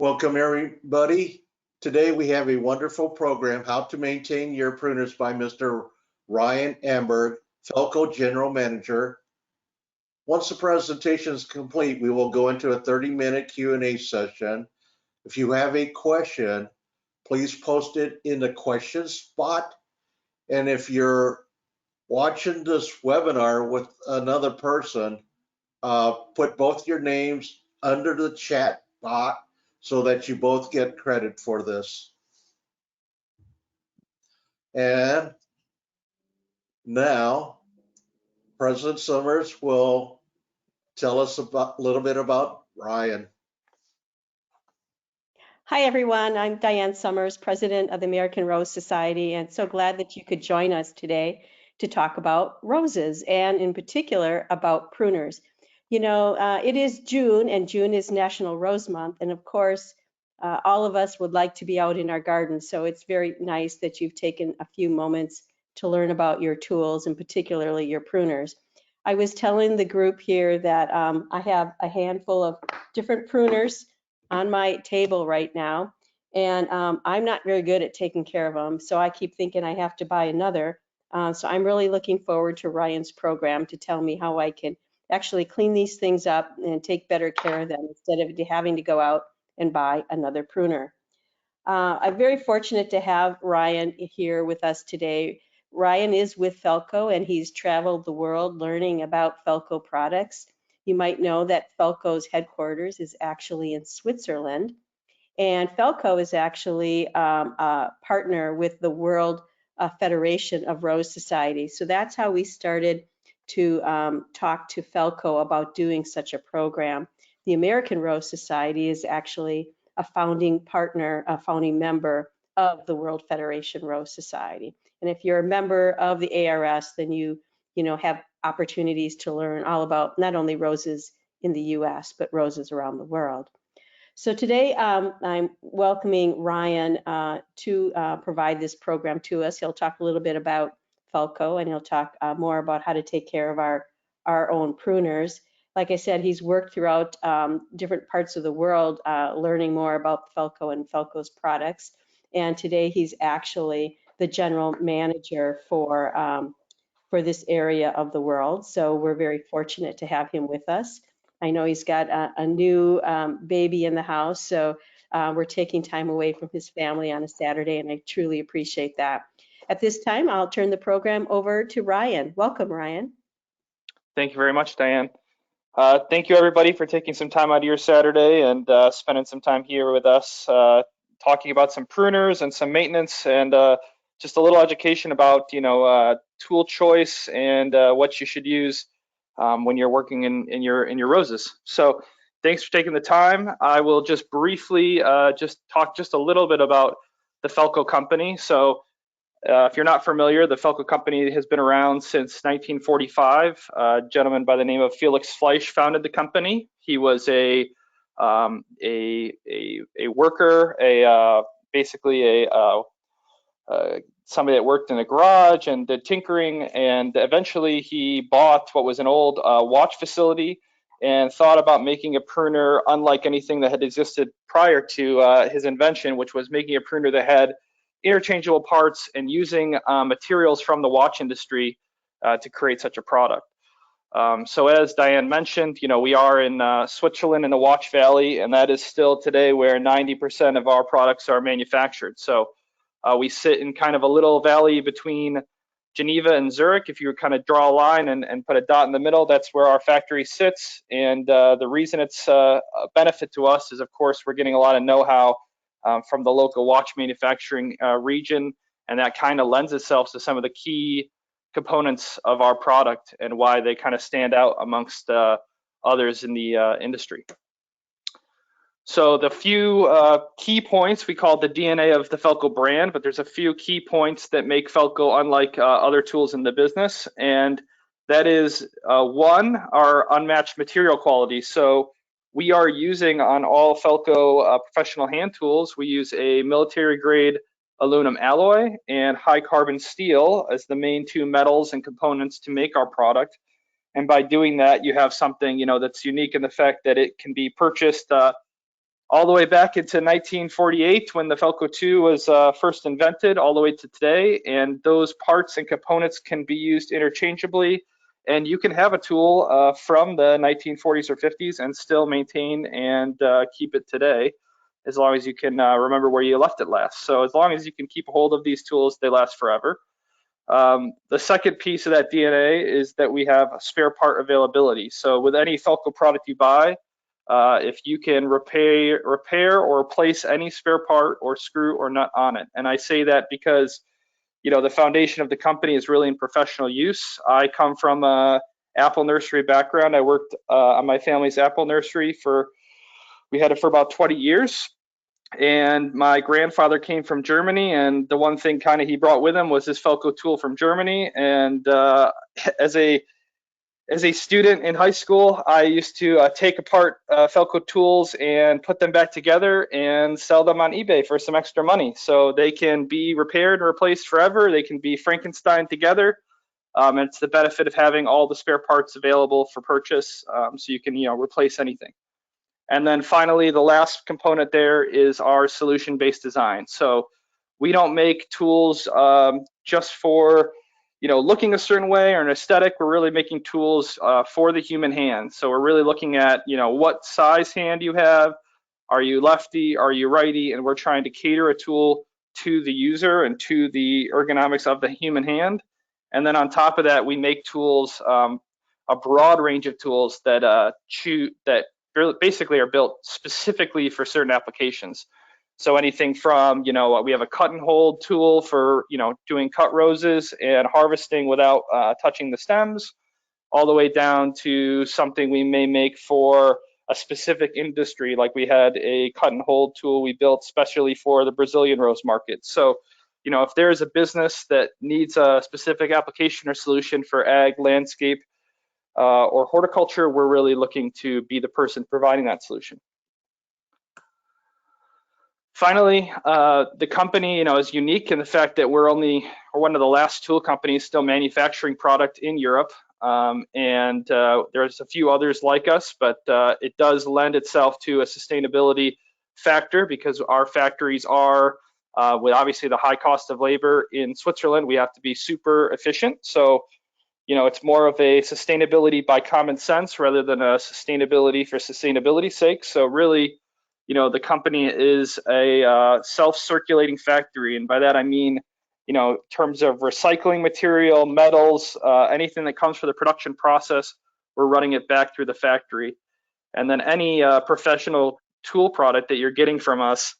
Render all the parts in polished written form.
Welcome, everybody. Today we have a wonderful program, How to Maintain Your Pruners by Mr. Ryan Amberg, FELCO General Manager. Once the presentation is complete, we will go into a 30-minute Q&A session. If you have a question, please post it in the question spot. And if you're watching this webinar with another person, put both your names under the chat bot so that you both get credit for this. And now, President Summers will tell us a little bit about Ryan. Hi, everyone. I'm Diane Summers, President of the American Rose Society, and so glad that you could join us today to talk about roses, and in particular about pruners. You know, it is June, and June is National Rose Month, and of course, all of us would like to be out in our gardens, so it's very nice that you've taken a few moments to learn about your tools, and particularly your pruners. I was telling the group here that I have a handful of different pruners on my table right now, and I'm not very good at taking care of them, so I keep thinking I have to buy another. So I'm really looking forward to Ryan's program to tell me how I can actually clean these things up and take better care of them instead of having to go out and buy another pruner. I'm very fortunate to have Ryan here with us today. Ryan is with FELCO, and he's traveled the world learning about FELCO products. You might know that FELCO's headquarters is actually in Switzerland, and FELCO is actually a partner with the World Federation of Rose Society. So that's how we started to talk to FELCO about doing such a program. The American Rose Society is actually a founding partner, a founding member of the World Federation Rose Society. And if you're a member of the ARS, then you have opportunities to learn all about not only roses in the US, but roses around the world. So today I'm welcoming Ryan to provide this program to us. He'll talk a little bit about FELCO, and he'll talk more about how to take care of our own pruners. Like I said, he's worked throughout different parts of the world learning more about FELCO and FELCO's products. And today he's actually the general manager for this area of the world. So we're very fortunate to have him with us. I know he's got a new baby in the house, so we're taking time away from his family on a Saturday, and I truly appreciate that. At this time, I'll turn the program over to Ryan. Welcome, Ryan. Thank you very much, Diane. Thank you, everybody, for taking some time out of your Saturday and spending some time here with us, talking about some pruners and some maintenance and just a little education about, tool choice and what you should use when you're working in your roses. So thanks for taking the time. I will just briefly just talk just a little bit about the FELCO company. So if you're not familiar, the FELCO company has been around since 1945. A gentleman by the name of Felix Fleisch founded the company. He was a worker, basically somebody that worked in a garage and did tinkering, and eventually he bought what was an old watch facility and thought about making a pruner unlike anything that had existed prior to his invention, which was making a pruner that had interchangeable parts and using materials from the watch industry to create such a product. So as Diane mentioned, we are in Switzerland in the Watch Valley, and that is still today where 90% of our products are manufactured. So we sit in kind of a little valley between Geneva and Zurich. If you kind of draw a line and put a dot in the middle, that's where our factory sits. And the reason it's a benefit to us is, of course, we're getting a lot of know-how from the local watch manufacturing region, and that kind of lends itself to some of the key components of our product and why they kind of stand out amongst others in the industry. So the few key points, we call the DNA of the FELCO brand, but there's a few key points that make FELCO unlike other tools in the business, and that is one, our unmatched material quality. So we are using on all FELCO professional hand tools, we use a military grade aluminum alloy and high carbon steel as the main two metals and components to make our product. And by doing that, you have something that's unique in the fact that it can be purchased all the way back into 1948 when the FELCO 2 was first invented, all the way to today. And those parts and components can be used interchangeably. And you can have a tool from the 1940s or 50s and still maintain and keep it today, as long as you can remember where you left it last. So as long as you can keep a hold of these tools, they last forever. The second piece of that DNA is that we have spare part availability. So with any FELCO product you buy, if you can repair or replace any spare part or screw or nut on it. And I say that because, you know, the foundation of the company is really in professional use. I come from a apple nursery background. I worked on my family's apple nursery we had it for about 20 years. And my grandfather came from Germany, and the one thing kind of he brought with him was his FELCO tool from Germany. And as a student in high school, I used to take apart FELCO tools and put them back together and sell them on eBay for some extra money. So they can be repaired and replaced forever. They can be Frankenstein together. And it's the benefit of having all the spare parts available for purchase, so you can, you know, replace anything. And then finally, the last component there is our solution-based design. So we don't make tools just for, you know, looking a certain way or an aesthetic. We're really making tools for the human hand. So we're really looking at, you know, what size hand you have. Are you lefty? Are you righty? And we're trying to cater a tool to the user and to the ergonomics of the human hand. And then on top of that, we make tools, a broad range of tools that basically are built specifically for certain applications. So anything from, you know, we have a cut and hold tool for, you know, doing cut roses and harvesting without touching the stems, all the way down to something we may make for a specific industry. Like we had a cut and hold tool we built specially for the Brazilian rose market. So, you know, if there's a business that needs a specific application or solution for ag, landscape, or horticulture, we're really looking to be the person providing that solution. Finally, the company, you know, is unique in the fact that we're one of the last tool companies still manufacturing product in Europe. And there's a few others like us, but it does lend itself to a sustainability factor because our factories are, with obviously the high cost of labor in Switzerland, we have to be super efficient. So, you know, it's more of a sustainability by common sense rather than a sustainability for sustainability's sake. So really, you know, the company is a self-circulating factory. And by that, I mean, you know, in terms of recycling material, metals, anything that comes from the production process, we're running it back through the factory. And then any professional tool product that you're getting from us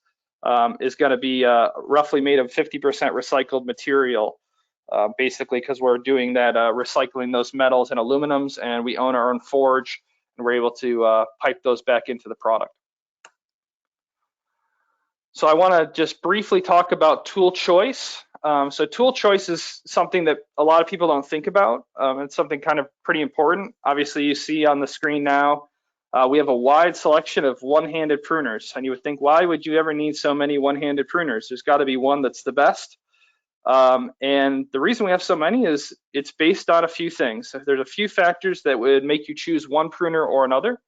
is going to be roughly made of 50% recycled material. Basically because we're doing that, recycling those metals and aluminums, and we own our own forge, and we're able to pipe those back into the product. So I want to just briefly talk about tool choice. So tool choice is something that a lot of people don't think about. It's something kind of pretty important. Obviously, you see on the screen now, we have a wide selection of one-handed pruners, and you would think, why would you ever need so many one-handed pruners? There's got to be one that's the best. And the reason we have so many is it's based on a few things. There's a few factors that would make you choose one pruner or another.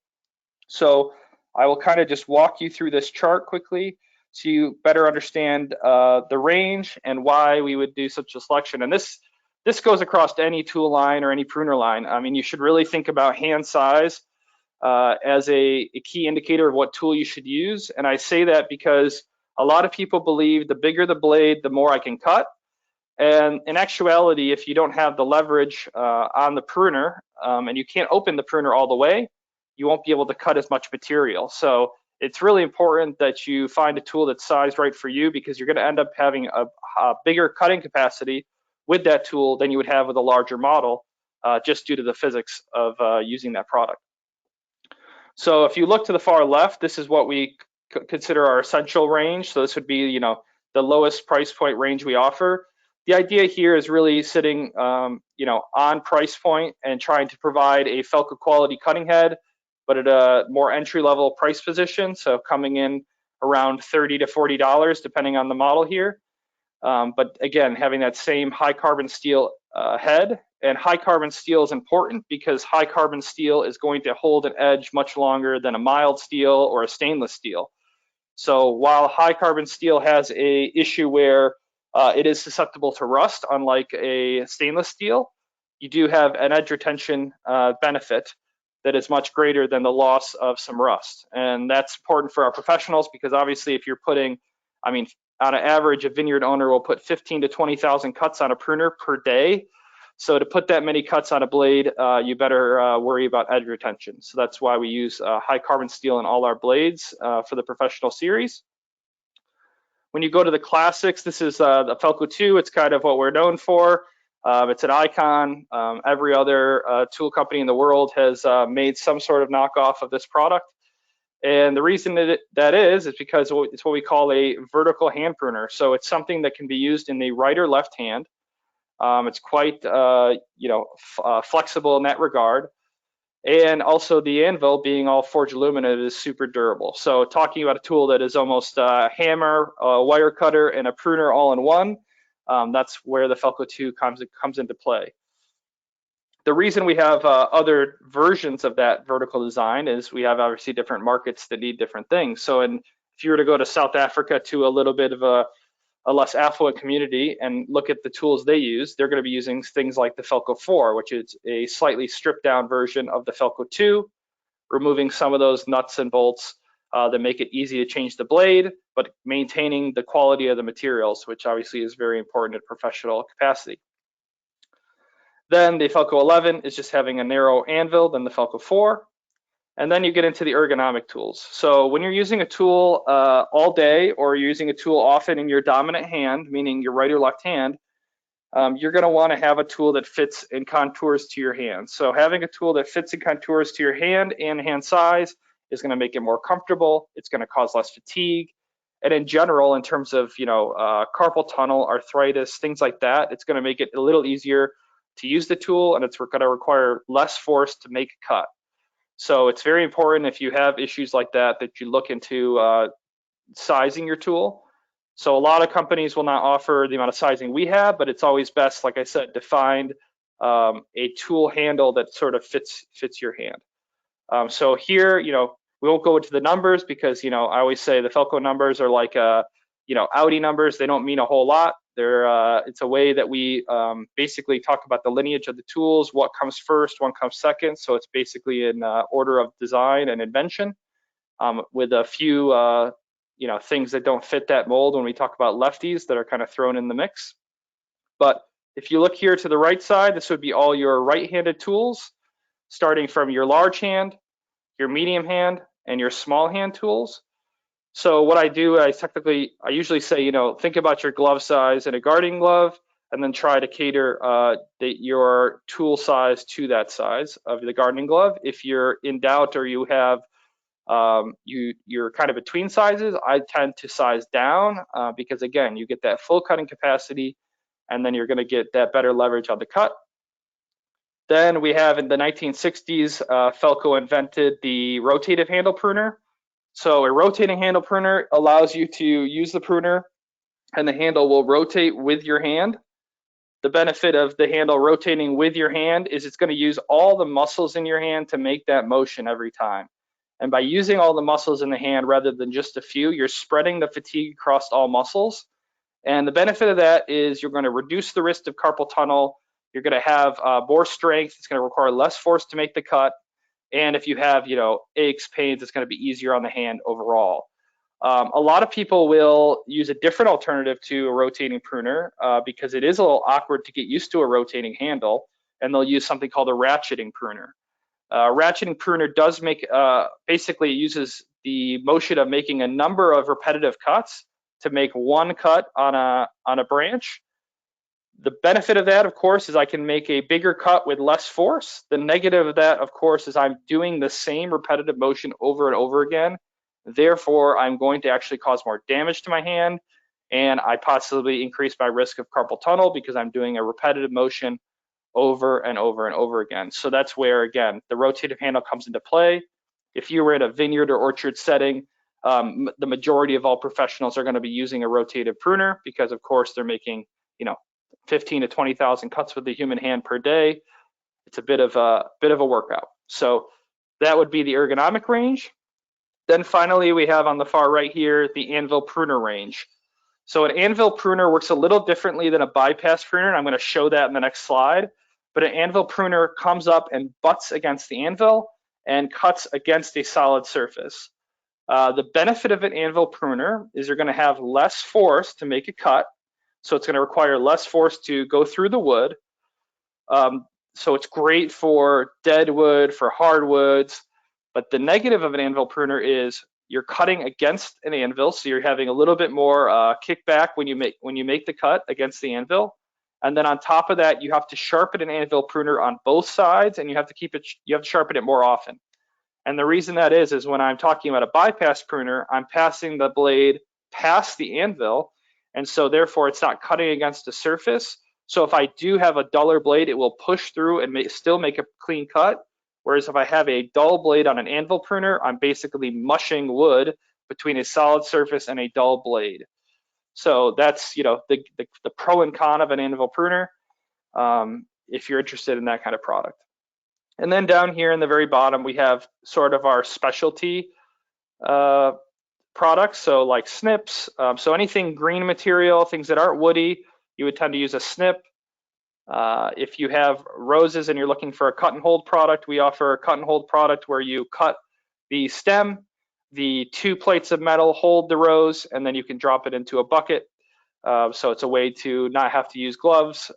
So I will kind of just walk you through this chart quickly so you better understand the range and why we would do such a selection. And this goes across any tool line or any pruner line. I mean, you should really think about hand size as a key indicator of what tool you should use. And I say that because a lot of people believe the bigger the blade, the more I can cut. And in actuality, if you don't have the leverage on the pruner and you can't open the pruner all the way, you won't be able to cut as much material. So it's really important that you find a tool that's sized right for you, because you're going to end up having a bigger cutting capacity with that tool than you would have with a larger model, just due to the physics of using that product. So if you look to the far left, this is what we consider our essential range. So this would be, you know, the lowest price point range we offer. The idea here is really sitting, you know, on price point and trying to provide a FELCO quality cutting head, but at a more entry-level price position. So coming in around $30 to $40, depending on the model here. But again, having that same high carbon steel head. And high carbon steel is important because high carbon steel is going to hold an edge much longer than a mild steel or a stainless steel. So while high carbon steel has a issue where it is susceptible to rust, unlike a stainless steel, you do have an edge retention benefit that is much greater than the loss of some rust. And that's important for our professionals because obviously if you're putting, I mean, on an average, a vineyard owner will put 15 to 20,000 cuts on a pruner per day. So to put that many cuts on a blade, you better worry about edge retention. So that's why we use high carbon steel in all our blades for the professional series. When you go to the classics, this is the FELCO 2. It's kind of what we're known for. It's an icon. Every other tool company in the world has made some sort of knockoff of this product. And the reason that is because it's what we call a vertical hand pruner. So it's something that can be used in the right or left hand. It's quite flexible in that regard. And also the anvil being all forged aluminum is super durable. So talking about a tool that is almost a hammer, a wire cutter, and a pruner all in one, that's where the FELCO 2 comes into play. The reason we have other versions of that vertical design is we have obviously different markets that need different things. So if you were to go to South Africa to a little bit of a less affluent community and look at the tools they use, they're going to be using things like the FELCO 4, which is a slightly stripped down version of the FELCO 2, removing some of those nuts and bolts that make it easy to change the blade, but maintaining the quality of the materials, which obviously is very important at professional capacity. Then the FELCO 11 is just having a narrow anvil than the FELCO 4. And then you get into the ergonomic tools. So when you're using a tool all day or you're using a tool often in your dominant hand, meaning your right or left hand, you're going to want to have a tool that fits and contours to your hand. So having a tool that fits and contours to your hand and hand size is going to make it more comfortable. It's going to cause less fatigue. And in general, in terms of carpal tunnel, arthritis, things like that, it's going to make it a little easier to use the tool, and it's going to require less force to make a cut. So it's very important if you have issues like that you look into sizing your tool. So a lot of companies will not offer the amount of sizing we have, but it's always best, like I said, to find a tool handle that sort of fits your hand. So here, we won't go into the numbers because, I always say the FELCO numbers are like, Audi numbers. They don't mean a whole lot. It's a way that we basically talk about the lineage of the tools, what comes first, what comes second. So it's basically in order of design and invention, with a few things that don't fit that mold when we talk about lefties that are kind of thrown in the mix. But if you look here to the right side, this would be all your right-handed tools, starting from your large hand, your medium hand, and your small hand tools. So what I do, I usually say, think about your glove size in a gardening glove, and then try to cater your tool size to that size of the gardening glove. If you're in doubt or you have you're kind of between sizes, I tend to size down because again, you get that full cutting capacity, and then you're going to get that better leverage on the cut. Then we have in the 1960s, FELCO invented the rotative handle pruner. So a rotating handle pruner allows you to use the pruner and the handle will rotate with your hand. The benefit of the handle rotating with your hand is it's going to use all the muscles in your hand to make that motion every time. And by using all the muscles in the hand rather than just a few, you're spreading the fatigue across all muscles. And the benefit of that is you're going to reduce the risk of carpal tunnel. You're going to have more strength. It's going to require less force to make the cut. And if you have, aches, pains, it's going to be easier on the hand overall. A lot of people will use a different alternative to a rotating pruner because it is a little awkward to get used to a rotating handle, and they'll use something called a ratcheting pruner. Ratcheting pruner does make, basically uses the motion of making a number of repetitive cuts to make one cut on a branch. The benefit of that, of course, is I can make a bigger cut with less force. The negative of that, of course, is I'm doing the same repetitive motion over and over again. Therefore, I'm going to actually cause more damage to my hand, and I possibly increase my risk of carpal tunnel because I'm doing a repetitive motion over and over and over again. So that's where, again, the rotative handle comes into play. If you were in a vineyard or orchard setting, the majority of all professionals are going to be using a rotative pruner because, of course, they're making, 15 to 20,000 cuts with the human hand per day. It's a bit of a workout. So that would be the ergonomic range. Then finally, we have on the far right here, the anvil pruner range. So an anvil pruner works a little differently than a bypass pruner, and I'm going to show that in the next slide. But an anvil pruner comes up and butts against the anvil and cuts against a solid surface. The benefit of an anvil pruner is you're going to have less force to make a cut. So it's going to require less force to go through the wood. So it's great for dead wood, for hardwoods. But the negative of an anvil pruner is you're cutting against an anvil, so you're having a little bit more kickback when you make the cut against the anvil. And then on top of that, you have to sharpen an anvil pruner on both sides, and you have to sharpen it more often. And the reason that is when I'm talking about a bypass pruner, I'm passing the blade past the anvil, and so therefore it's not cutting against the surface. So if I do have a duller blade, it will push through and still make a clean cut. Whereas if I have a dull blade on an anvil pruner, I'm basically mushing wood between a solid surface and a dull blade. So that's the pro and con of an anvil pruner, if you're interested in that kind of product. And then down here in the very bottom, we have sort of our specialty products, so like snips. So anything green material, things that aren't woody, you would tend to use a snip. If you have roses and you're looking for a cut and hold product, we offer a cut and hold product where you cut the stem, the 2 plates of metal hold the rose, and then you can drop it into a bucket. So it's a way to not have to use gloves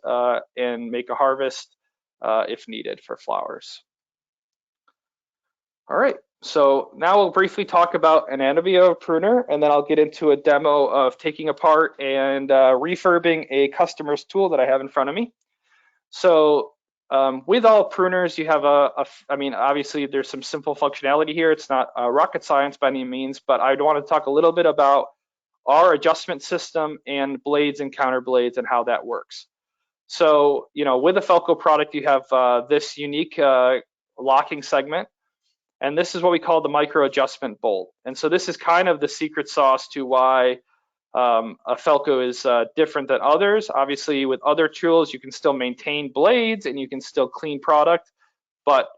and make a harvest if needed for flowers. All right, so now we'll briefly talk about anatomy of a pruner, and then I'll get into a demo of taking apart and refurbing a customer's tool that I have in front of me. So with all pruners, you have I mean, obviously there's some simple functionality here. It's not rocket science by any means, but I want to talk a little bit about our adjustment system and blades and counter blades and how that works. So, with a FELCO product, you have this unique locking segment, and this is what we call the micro adjustment bolt. And so this is kind of the secret sauce to why a FELCO is different than others. Obviously, with other tools, you can still maintain blades and you can still clean product, but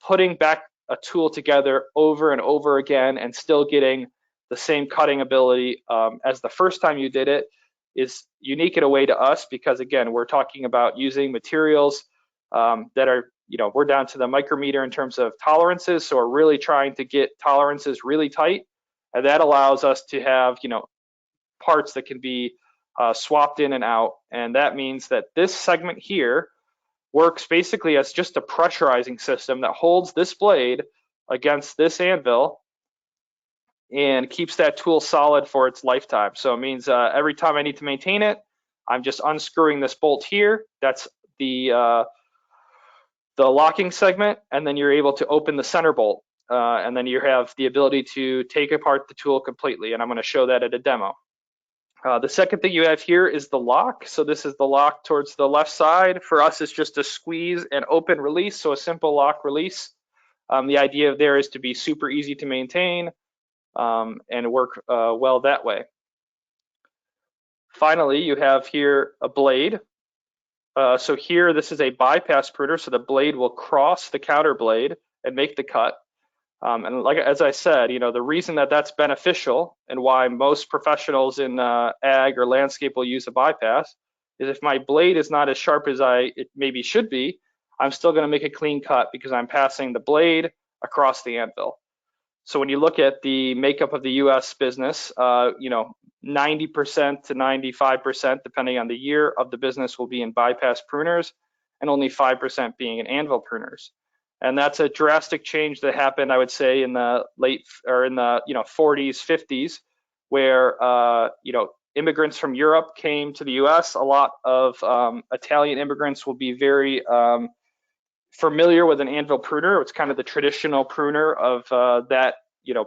putting back a tool together over and over again and still getting the same cutting ability as the first time you did it is unique in a way to us, because again, we're talking about using materials that are, we're down to the micrometer in terms of tolerances. So we're really trying to get tolerances really tight. And that allows us to have, parts that can be swapped in and out. And that means that this segment here works basically as just a pressurizing system that holds this blade against this anvil and keeps that tool solid for its lifetime. So it means every time I need to maintain it, I'm just unscrewing this bolt here. That's the locking segment, and then you're able to open the center bolt, and then you have the ability to take apart the tool completely, and I'm going to show that at a demo. The second thing you have here is the lock. So this is the lock towards the left side. For us, it's just a squeeze and open release, so a simple lock release. The idea there is to be super easy to maintain and work well that way. Finally, you have here a blade. So here, this is a bypass pruner, so the blade will cross the counter blade and make the cut. And as I said, the reason that that's beneficial and why most professionals in ag or landscape will use a bypass is if my blade is not as sharp as it maybe should be, I'm still going to make a clean cut because I'm passing the blade across the anvil. So when you look at the makeup of the U.S. business, 90% to 95%, depending on the year of the business, will be in bypass pruners, and only 5% being in anvil pruners. And that's a drastic change that happened, I would say, in the 40s, 50s, where immigrants from Europe came to the U.S. A lot of Italian immigrants will be very familiar with an anvil pruner. It's kind of the traditional pruner of that,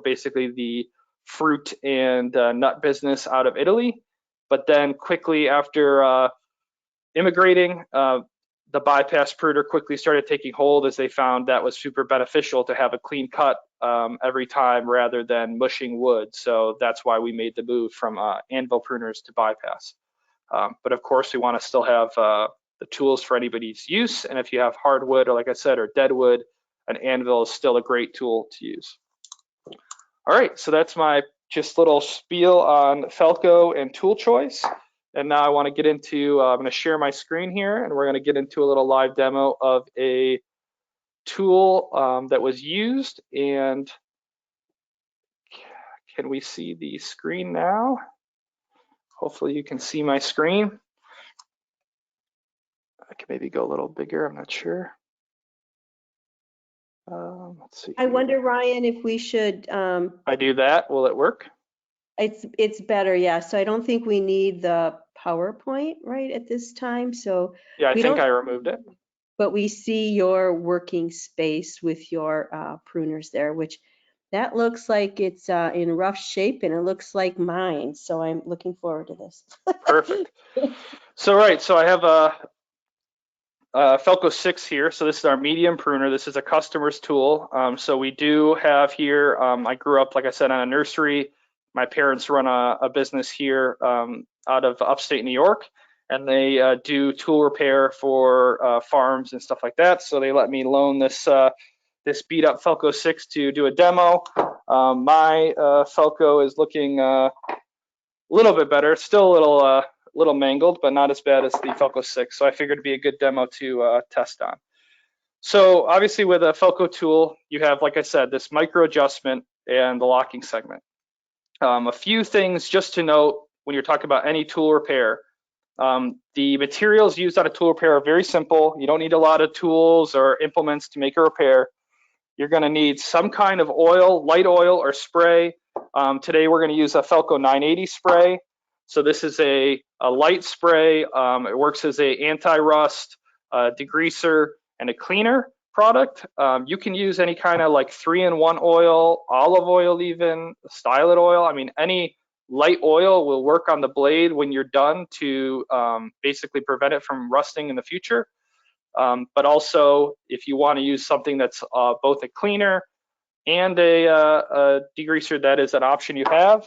basically the fruit and nut business out of Italy. But then quickly after immigrating, the bypass pruner quickly started taking hold as they found that was super beneficial to have a clean cut every time rather than mushing wood. So that's why we made the move from anvil pruners to bypass. But of course, we want to still have the tools for anybody's use. And if you have hardwood, or like I said, or dead wood, an anvil is still a great tool to use. All right, so that's my just little spiel on Felco and tool choice. And now I want to get into, I'm going to share my screen here, and we're going to get into a little live demo of a tool that was used. And can we see the screen now? Hopefully you can see my screen. I can maybe go a little bigger, I'm not sure. Let's see I here. wonder, Ryan, if we should, If I do that, will it work? it's better, yeah. So I don't think we need the PowerPoint right at this time. So Yeah, I we think don't, I removed it. but we see your working space with your pruners there, which that looks like it's in rough shape and it looks like mine. So I'm looking forward to this. Perfect. So right, so I have a Felco 6 here. So this is our medium pruner. This is a customer's tool. So we do have here, I grew up, like I said, on a nursery. My parents run a business here out of upstate New York, and they do tool repair for farms and stuff like that. So they let me loan this this beat up Felco 6 to do a demo. My Felco is looking a little bit better, still a little mangled, but not as bad as the Felco 6. So I figured it'd be a good demo to test on. So obviously with a Felco tool, you have, like I said, this micro adjustment and the locking segment. A few things just to note when you're talking about any tool repair. The materials used on a tool repair are very simple. You don't need a lot of tools or implements to make a repair. You're going to need some kind of oil, light oil or spray. Today we're going to use a Felco 980 spray. So this is a light spray. It works as a anti-rust, degreaser, and a cleaner product. You can use any kind of like 3-in-1 oil, olive oil even, stylet oil. I mean, any light oil will work on the blade when you're done to basically prevent it from rusting in the future. But also, if you want to use something that's both a cleaner and a degreaser, that is an option you have.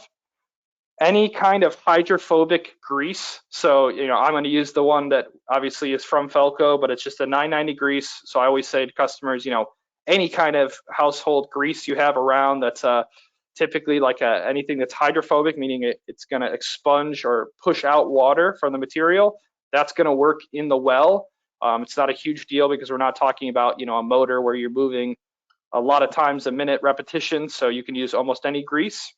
Any kind of hydrophobic grease. So, I'm going to use the one that obviously is from Felco, but it's just a 990 grease. So I always say to customers, any kind of household grease you have around that's typically like anything that's hydrophobic, meaning it's going to expunge or push out water from the material, that's going to work in the well. It's not a huge deal because we're not talking about, a motor where you're moving a lot of times a minute repetition. So you can use almost any grease.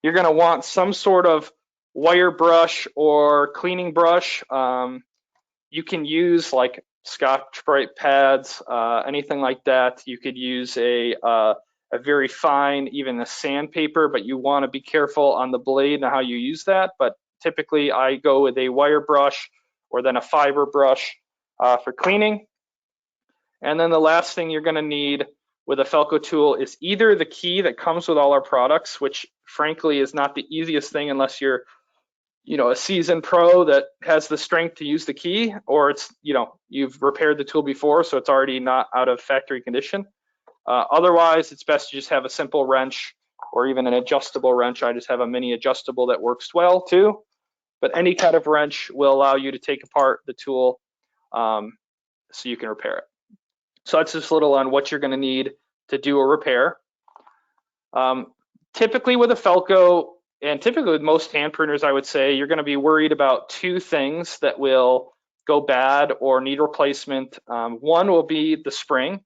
You're going to want some sort of wire brush or cleaning brush. You can use like Scotch-Brite pads, anything like that. You could use a very fine, even a sandpaper, but you want to be careful on the blade and how you use that. But typically I go with a wire brush or then a fiber brush for cleaning. And then the last thing you're going to need with a Felco tool is either the key that comes with all our products, which frankly is not the easiest thing unless you're, a seasoned pro that has the strength to use the key, or it's, you've repaired the tool before, so it's already not out of factory condition. Otherwise, it's best to just have a simple wrench or even an adjustable wrench. I just have a mini adjustable that works well too. But any kind of wrench will allow you to take apart the tool so you can repair it. So that's just a little on what you're going to need to do a repair. Typically with a Felco, and typically with most hand pruners, I would say you're going to be worried about two things that will go bad or need replacement. One will be the spring.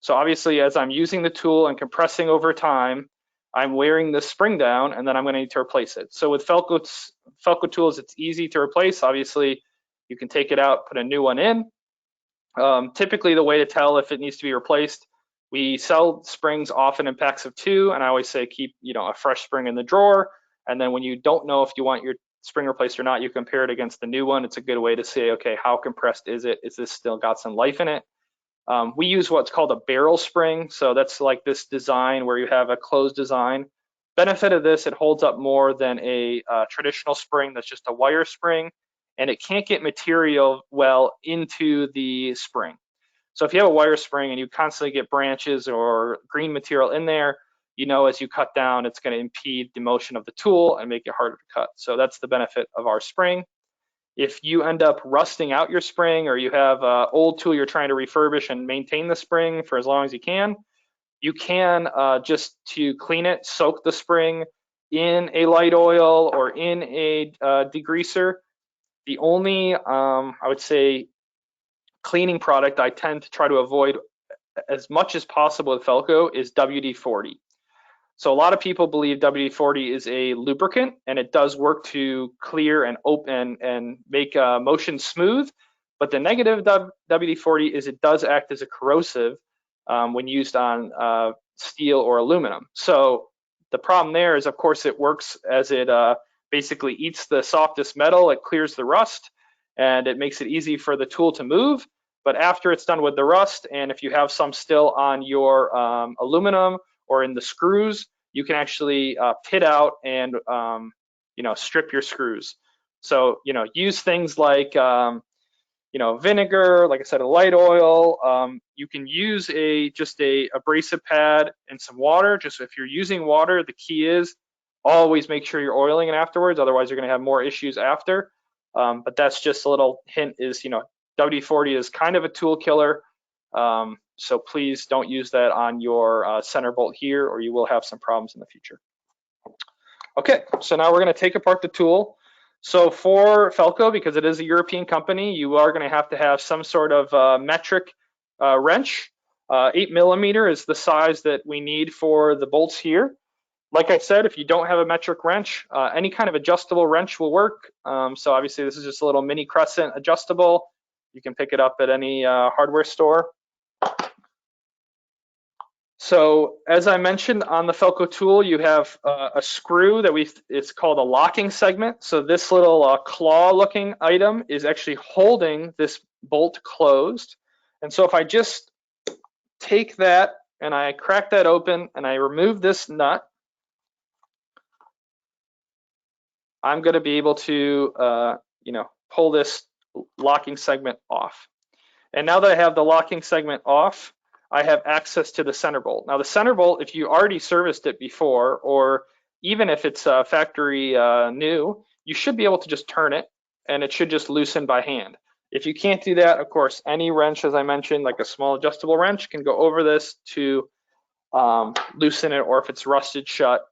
So obviously, as I'm using the tool and compressing over time, I'm wearing the spring down, and then I'm going to need to replace it. So with Felco tools, it's easy to replace. Obviously, you can take it out, put a new one in. Typically, the way to tell if it needs to be replaced, we sell springs often in packs of 2, and I always say keep a fresh spring in the drawer. And then when you don't know if you want your spring replaced or not, you compare it against the new one. It's a good way to say, okay, how compressed is it? Is this still got some life in it? We use what's called a barrel spring. So that's like this design where you have a closed design. Benefit of this, it holds up more than a traditional spring that's just a wire spring, and it can't get material well into the spring. So if you have a wire spring and you constantly get branches or green material in there, as you cut down, it's going to impede the motion of the tool and make it harder to cut. So that's the benefit of our spring. If you end up rusting out your spring, or you have an old tool you're trying to refurbish and maintain the spring for as long as you can, you can, just to clean it, soak the spring in a light oil or in a degreaser. The only, I would say, cleaning product I tend to try to avoid as much as possible with Felco is WD-40. So a lot of people believe WD-40 is a lubricant, and it does work to clear and open and make motion smooth. But the negative of WD-40 is it does act as a corrosive when used on steel or aluminum. So the problem there is, of course, it works as it basically eats the softest metal, it clears the rust, and it makes it easy for the tool to move. But after it's done with the rust, and if you have some still on your aluminum or in the screws, you can actually pit out and strip your screws. So use things like vinegar, like I said, a light oil. You can use just a abrasive pad and some water. Just if you're using water, the key is always make sure you're oiling it afterwards. Otherwise, you're going to have more issues after. But that's just a little hint. Is WD-40 is kind of a tool killer. So please don't use that on your center bolt here, or you will have some problems in the future. Okay, so now we're going to take apart the tool. So for Felco, because it is a European company, you are going to have some sort of metric wrench. 8mm is the size that we need for the bolts here. Like I said, if you don't have a metric wrench, any kind of adjustable wrench will work. So obviously this is just a little mini crescent adjustable. You can pick it up at any hardware store. So as I mentioned, on the Felco tool, you have a screw that it's called a locking segment. So this little claw looking item is actually holding this bolt closed. And so if I just take that and I crack that open and I remove this nut, I'm going to be able to pull this locking segment off. And now that I have the locking segment off, I have access to the center bolt. Now the center bolt, if you already serviced it before, or even if it's factory new, you should be able to just turn it and it should just loosen by hand. If you can't do that, of course, any wrench, as I mentioned, like a small adjustable wrench, can go over this to loosen it, or if it's rusted shut,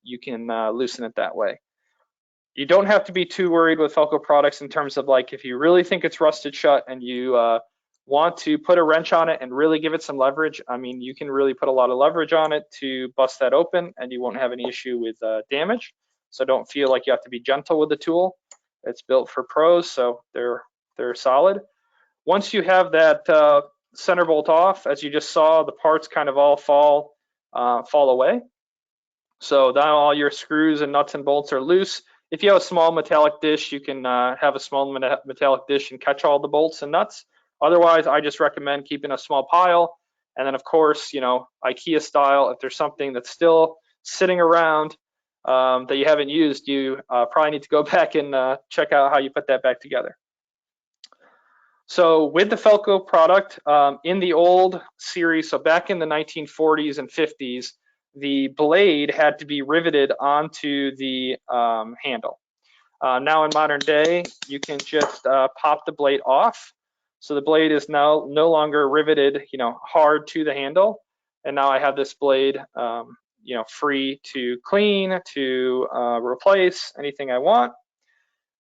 you can loosen it that way. You don't have to be too worried with Felco products in terms of, like, if you really think it's rusted shut and you want to put a wrench on it and really give it some leverage, I mean, you can really put a lot of leverage on it to bust that open and you won't have any issue with damage. So don't feel like you have to be gentle with the tool. It's built for pros, so they're solid. Once you have that center bolt off, as you just saw, the parts kind of all fall away. So now all your screws and nuts and bolts are loose. If you have a small metallic dish, you can have a small metallic dish and catch all the bolts and nuts. Otherwise, I just recommend keeping a small pile. And then, of course, IKEA style, if there's something that's still sitting around that you haven't used, you probably need to go back and check out how you put that back together. So with the Felco product, in the old series, so back in the 1940s and 50s, the blade had to be riveted onto the handle. Now in modern day, you can just pop the blade off. So the blade is now no longer riveted, hard to the handle. And now I have this blade, free to clean, to replace anything I want.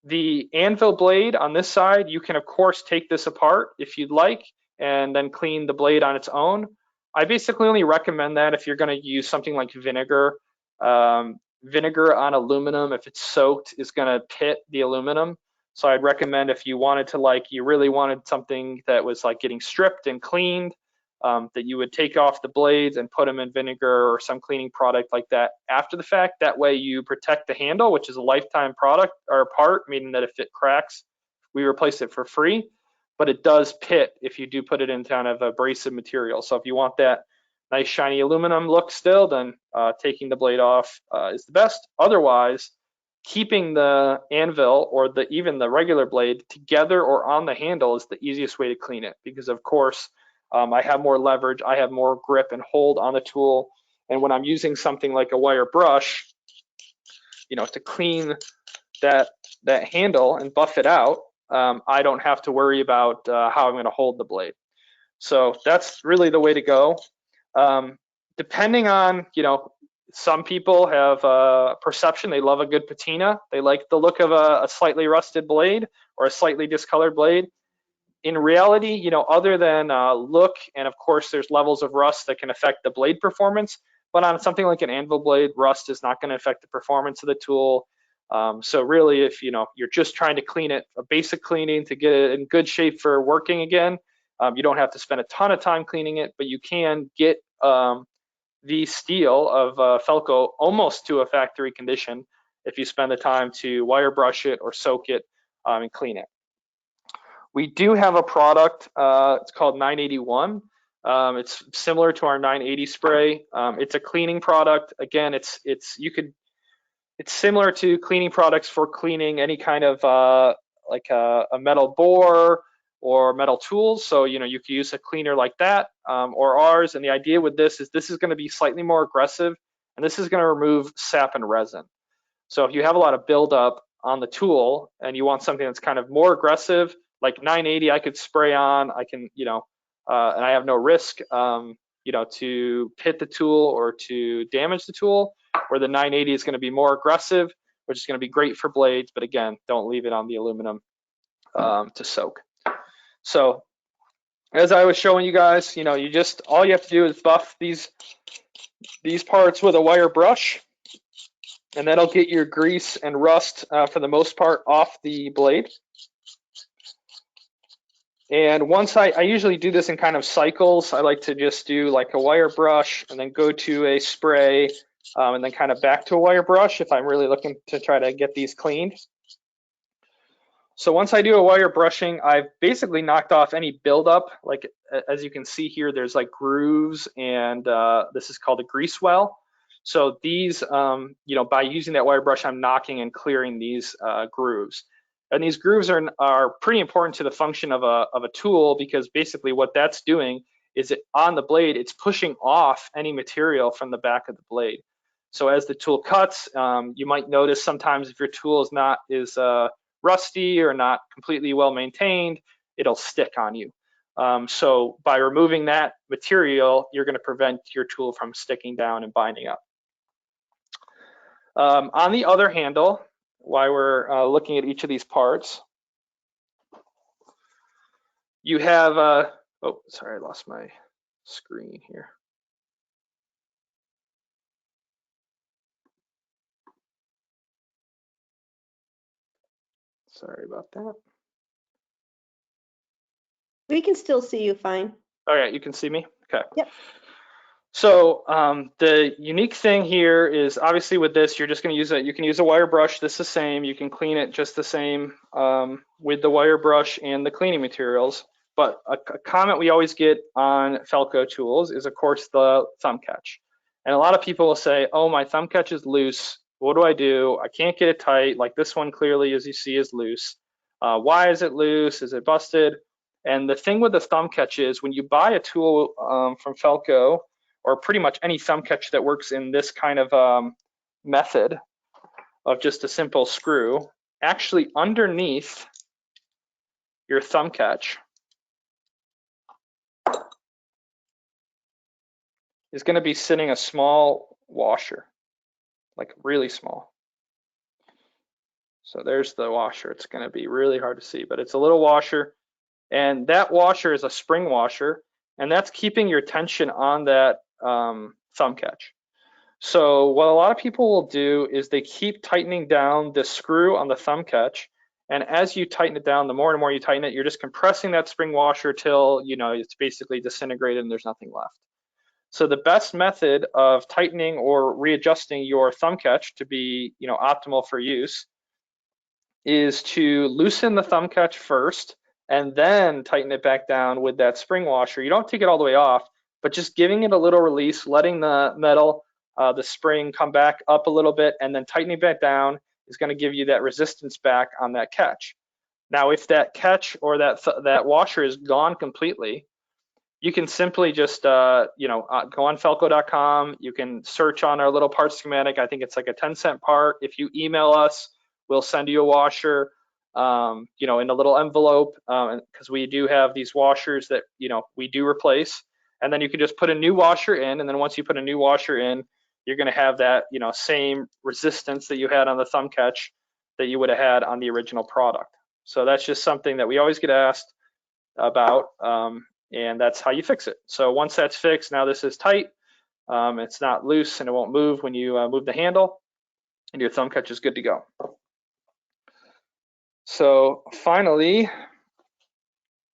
The anvil blade on this side, you can of course take this apart if you'd like, and then clean the blade on its own. I basically only recommend that if you're going to use something like vinegar. Vinegar on aluminum, if it's soaked, is going to pit the aluminum. So I'd recommend if you wanted to, you really wanted something that was like getting stripped and cleaned, that you would take off the blades and put them in vinegar or some cleaning product like that after the fact. That way you protect the handle, which is a lifetime product or part, meaning that if it cracks, we replace it for free. But it does pit if you do put it in kind of abrasive material. So if you want that nice shiny aluminum look still, then taking the blade off is the best. Otherwise, keeping the anvil or even the regular blade together or on the handle is the easiest way to clean it, because of course I have more leverage, I have more grip and hold on the tool, and when I'm using something like a wire brush, to clean that handle and buff it out, I don't have to worry about how I'm going to hold the blade. So that's really the way to go. Depending on, some people have a perception, they love a good patina. They like the look of a slightly rusted blade or a slightly discolored blade. In reality, other than look, and of course there's levels of rust that can affect the blade performance, but on something like an anvil blade, rust is not going to affect the performance of the tool. So really, if you're just trying to clean it, a basic cleaning to get it in good shape for working again, you don't have to spend a ton of time cleaning it, but you can get the steel of FELCO almost to a factory condition if you spend the time to wire brush it or soak it and clean it. We do have a product, it's called 981. It's similar to our 980 spray. It's a cleaning product. Again, it's similar to cleaning products for cleaning any kind of like a metal bore or metal tools. So, you could use a cleaner like that or ours. And the idea with this is going to be slightly more aggressive, and this is going to remove sap and resin. So if you have a lot of buildup on the tool and you want something that's kind of more aggressive, like 980, I could spray on, I can, and I have no risk, to hit the tool or to damage the tool, where the 980 is going to be more aggressive, which is going to be great for blades. But again, don't leave it on the aluminum to soak. So as I was showing you guys, all you have to do is buff these parts with a wire brush, and that'll get your grease and rust for the most part off the blade. And once I usually do this in kind of cycles. I like to just do like a wire brush and then go to a spray and then kind of back to a wire brush if I'm really looking to try to get these cleaned. So once I do a wire brushing, I've basically knocked off any buildup. Like as you can see here, there's like grooves, and this is called a grease well. So these, by using that wire brush, I'm knocking and clearing these grooves. And these grooves are pretty important to the function of a tool, because basically what that's doing is on the blade, it's pushing off any material from the back of the blade. So as the tool cuts, you might notice sometimes if your tool is not rusty or not completely well maintained, it'll stick on you. So by removing that material, you're going to prevent your tool from sticking down and binding up. On the other handle, while we're looking at each of these parts, you have, oh, sorry, I lost my screen here. Sorry about that. We can still see you fine. All right, you can see me? Okay. Yep. So the unique thing here is obviously with this, you're just going to use you can use a wire brush. This is the same. You can clean it just the same with the wire brush and the cleaning materials. But a comment we always get on FELCO tools is, of course, the thumb catch. And a lot of people will say, oh, my thumb catch is loose. What do? I can't get it tight. Like this one clearly, as you see, is loose. Why is it loose? Is it busted? And the thing with the thumb catch is when you buy a tool from FELCO, or pretty much any thumb catch that works in this kind of method of just a simple screw, actually underneath your thumb catch is going to be sitting a small washer, like really small. So there's the washer. It's going to be really hard to see, but it's a little washer. And that washer is a spring washer, and that's keeping your tension on that thumb catch. So what a lot of people will do is they keep tightening down the screw on the thumb catch, and as you tighten it down, the more and more you tighten it, you're just compressing that spring washer till it's basically disintegrated and there's nothing left. So the best method of tightening or readjusting your thumb catch to be optimal for use is to loosen the thumb catch first and then tighten it back down with that spring washer. You don't take it all the way off, but just giving it a little release, letting the metal, the spring come back up a little bit, and then tightening back down is going to give you that resistance back on that catch. Now, if that catch or that washer is gone completely, you can simply just go on felco.com. You can search on our little part schematic. I think it's like a 10-cent part. If you email us, we'll send you a washer, in a little envelope, because we do have these washers that we do replace. And then you can just put a new washer in, and then once you put a new washer in, you're going to have that, you know, same resistance that you had on the thumb catch that you would have had on the original product. So that's just something that we always get asked about, and that's how you fix it. So once that's fixed, now this is tight. It's not loose and it won't move when you move the handle, and your thumb catch is good to go. So finally,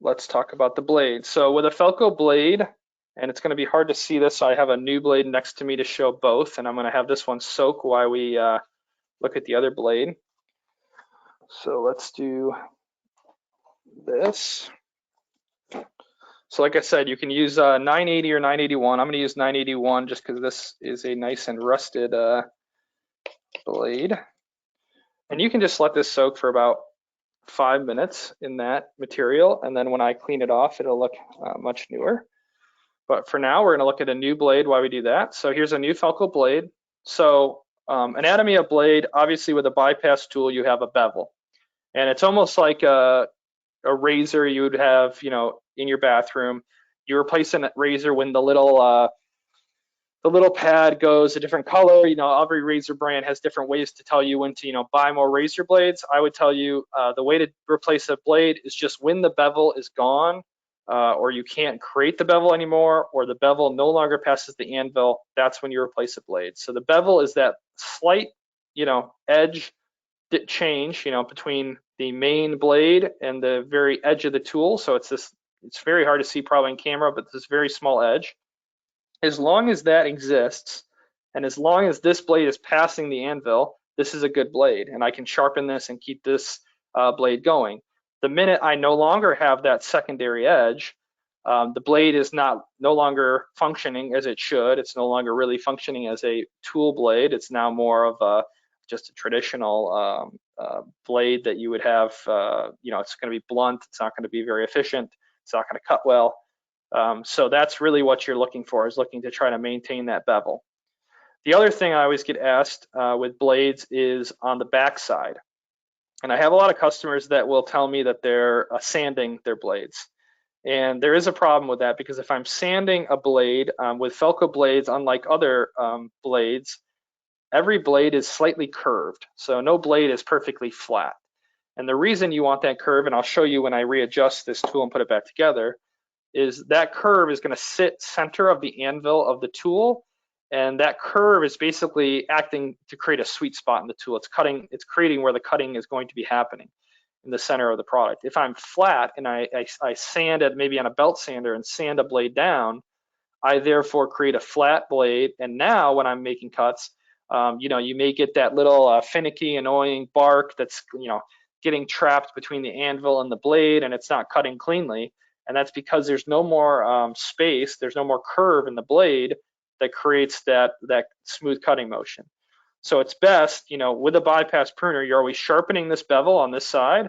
let's talk about the blade. So with a Felco blade, and it's going to be hard to see this, so I have a new blade next to me to show both, and I'm going to have this one soak while we look at the other blade. So let's do this. So like I said, you can use 980 or 981. I'm going to use 981 just because this is a nice and rusted blade. And you can just let this soak for about 5 minutes in that material, and then when I clean it off, it'll look much newer. But for now, we're going to look at a new blade while we do that. So here's a new Felco blade. So anatomy of blade, obviously with a bypass tool, you have a bevel. And it's almost like a razor you would have, you know, in your bathroom. You replace a razor when the little pad goes a different color. You know, every razor brand has different ways to tell you when to, you know, buy more razor blades. I would tell you the way to replace a blade is just when the bevel is gone, or you can't create the bevel anymore, or the bevel no longer passes the anvil. That's when you replace a blade. So the bevel is that slight, you know, edge change, you know, between the main blade and the very edge of the tool. So it's this, it's very hard to see probably in camera, but this very small edge. As long as that exists, and as long as this blade is passing the anvil, this is a good blade, and I can sharpen this and keep this blade going. The minute I no longer have that secondary edge, the blade is no longer functioning as it should. It's no longer really functioning as a tool blade. It's now more of just a traditional blade that you would have. You know, it's going to be blunt. It's not going to be very efficient. It's not going to cut well. So that's really what you're looking for, is looking to try to maintain that bevel. The other thing I always get asked with blades is on the back side. And I have a lot of customers that will tell me that they're sanding their blades. And there is a problem with that, because if I'm sanding a blade with Felco blades, unlike other blades, every blade is slightly curved. So no blade is perfectly flat. And the reason you want that curve, and I'll show you when I readjust this tool and put it back together, is that curve is going to sit center of the anvil of the tool, and that curve is basically acting to create a sweet spot in the tool. It's creating where the cutting is going to be happening in the center of the product. If I'm flat and I sand it maybe on a belt sander and sand a blade down, I therefore create a flat blade, and now when I'm making cuts, you know, you may get that little finicky, annoying bark that's, you know, getting trapped between the anvil and the blade, and it's not cutting cleanly. And that's because there's no more space, there's no more curve in the blade that creates that smooth cutting motion. So it's best, you know, with a bypass pruner, you're always sharpening this bevel on this side,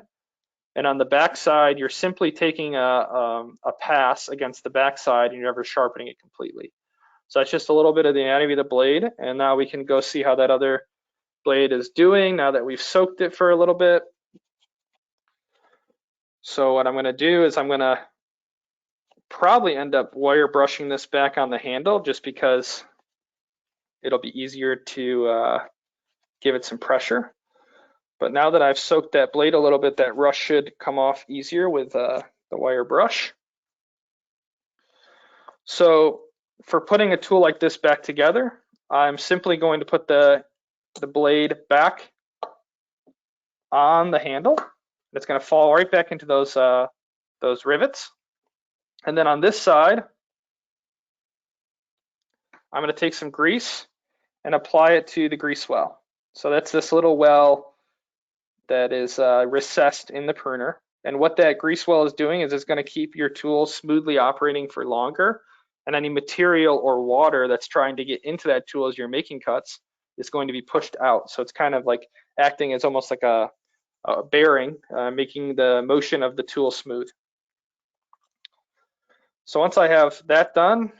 and on the back side, you're simply taking a pass against the back side, and you're never sharpening it completely. So that's just a little bit of the anatomy of the blade, and now we can go see how that other blade is doing now that we've soaked it for a little bit. So what I'm going to do is I'm going to probably end up wire brushing this back on the handle, just because it'll be easier to give it some pressure. But now that I've soaked that blade a little bit, that rush should come off easier with the wire brush. So for putting a tool like this back together, I'm simply going to put the blade back on the handle. It's going to fall right back into those rivets. And then on this side, I'm going to take some grease and apply it to the grease well. So that's this little well that is recessed in the pruner. And what that grease well is doing is it's going to keep your tool smoothly operating for longer. And any material or water that's trying to get into that tool as you're making cuts is going to be pushed out. So it's kind of like acting as almost like a bearing, making the motion of the tool smooth. So once I have that done,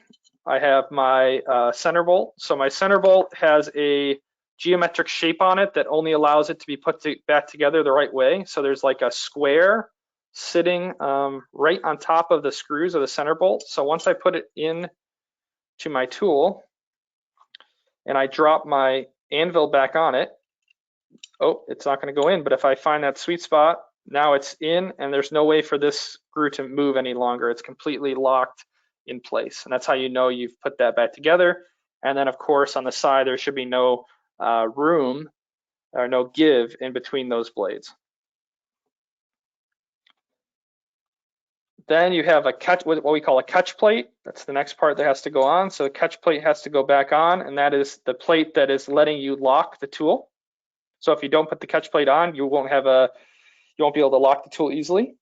I have my center bolt. So my center bolt has a geometric shape on it that only allows it to be put back together the right way. So there's like a square sitting right on top of the screws of the center bolt. So once I put it in to my tool and I drop my anvil back on it, oh, it's not going to go in, but if I find that sweet spot, now it's in and there's no way for this screw to move any longer. It's completely locked in place. And that's how you know you've put that back together. And then of course on the side, there should be no room or no give in between those blades. Then you have a catch, what we call a catch plate. That's the next part that has to go on. So the catch plate has to go back on, and that is the plate that is letting you lock the tool. So if you don't put the catch plate on, you won't be able to lock the tool easily.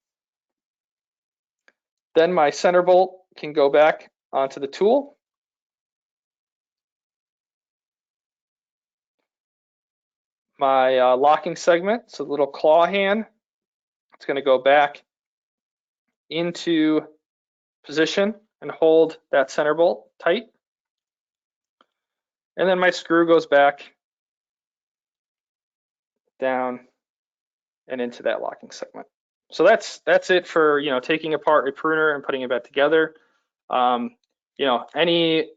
Then my center bolt can go back onto the tool. My locking segment, so the little claw hand, it's going to go back into position and hold that center bolt tight. And then my screw goes back down and into that locking segment. So that's it for taking apart a pruner and putting it back together. Any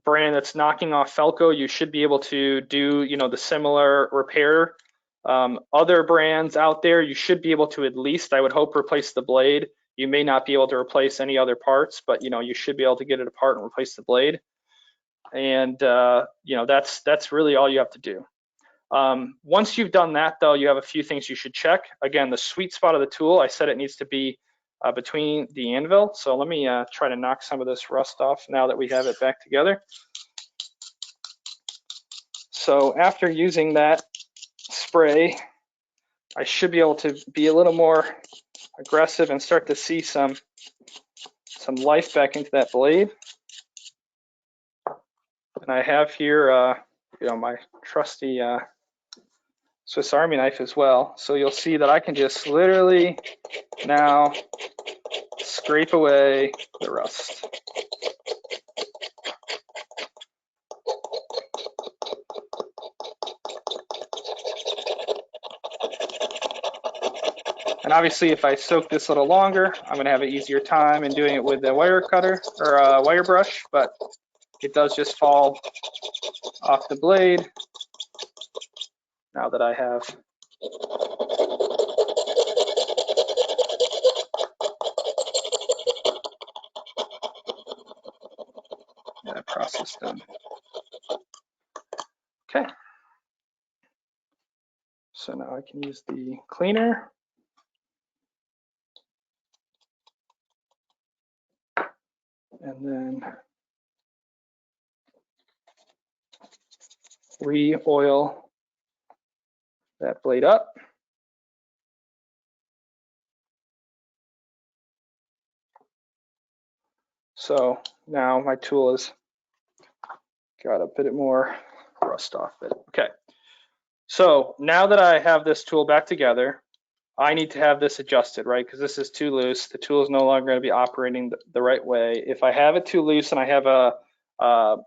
brand that's knocking off FELCO, you should be able to do the similar repair. Other brands out there, you should be able to at least, I would hope, replace the blade. You may not be able to replace any other parts, but you should be able to get it apart and replace the blade. And that's really all you have to do. Once you've done that, though, you have a few things you should check. Again, the sweet spot of the tool, I said it needs to be between the anvil. So let me try to knock some of this rust off now that we have it back together. So after using that spray, I should be able to be a little more aggressive and start to see some life back into that blade. And I have here, my trusty Swiss Army knife as well. So you'll see that I can just literally now scrape away the rust. And obviously, if I soak this a little longer, I'm going to have an easier time in doing it with a wire cutter or a wire brush, but it does just fall off the blade now that I have that process done. Okay. So now I can use the cleaner. And then re-oil that blade up. So now my tool has got a bit more rust off it. Okay. So now that I have this tool back together, I need to have this adjusted, right? Because this is too loose. The tool is no longer going to be operating the right way. If I have it too loose and I have a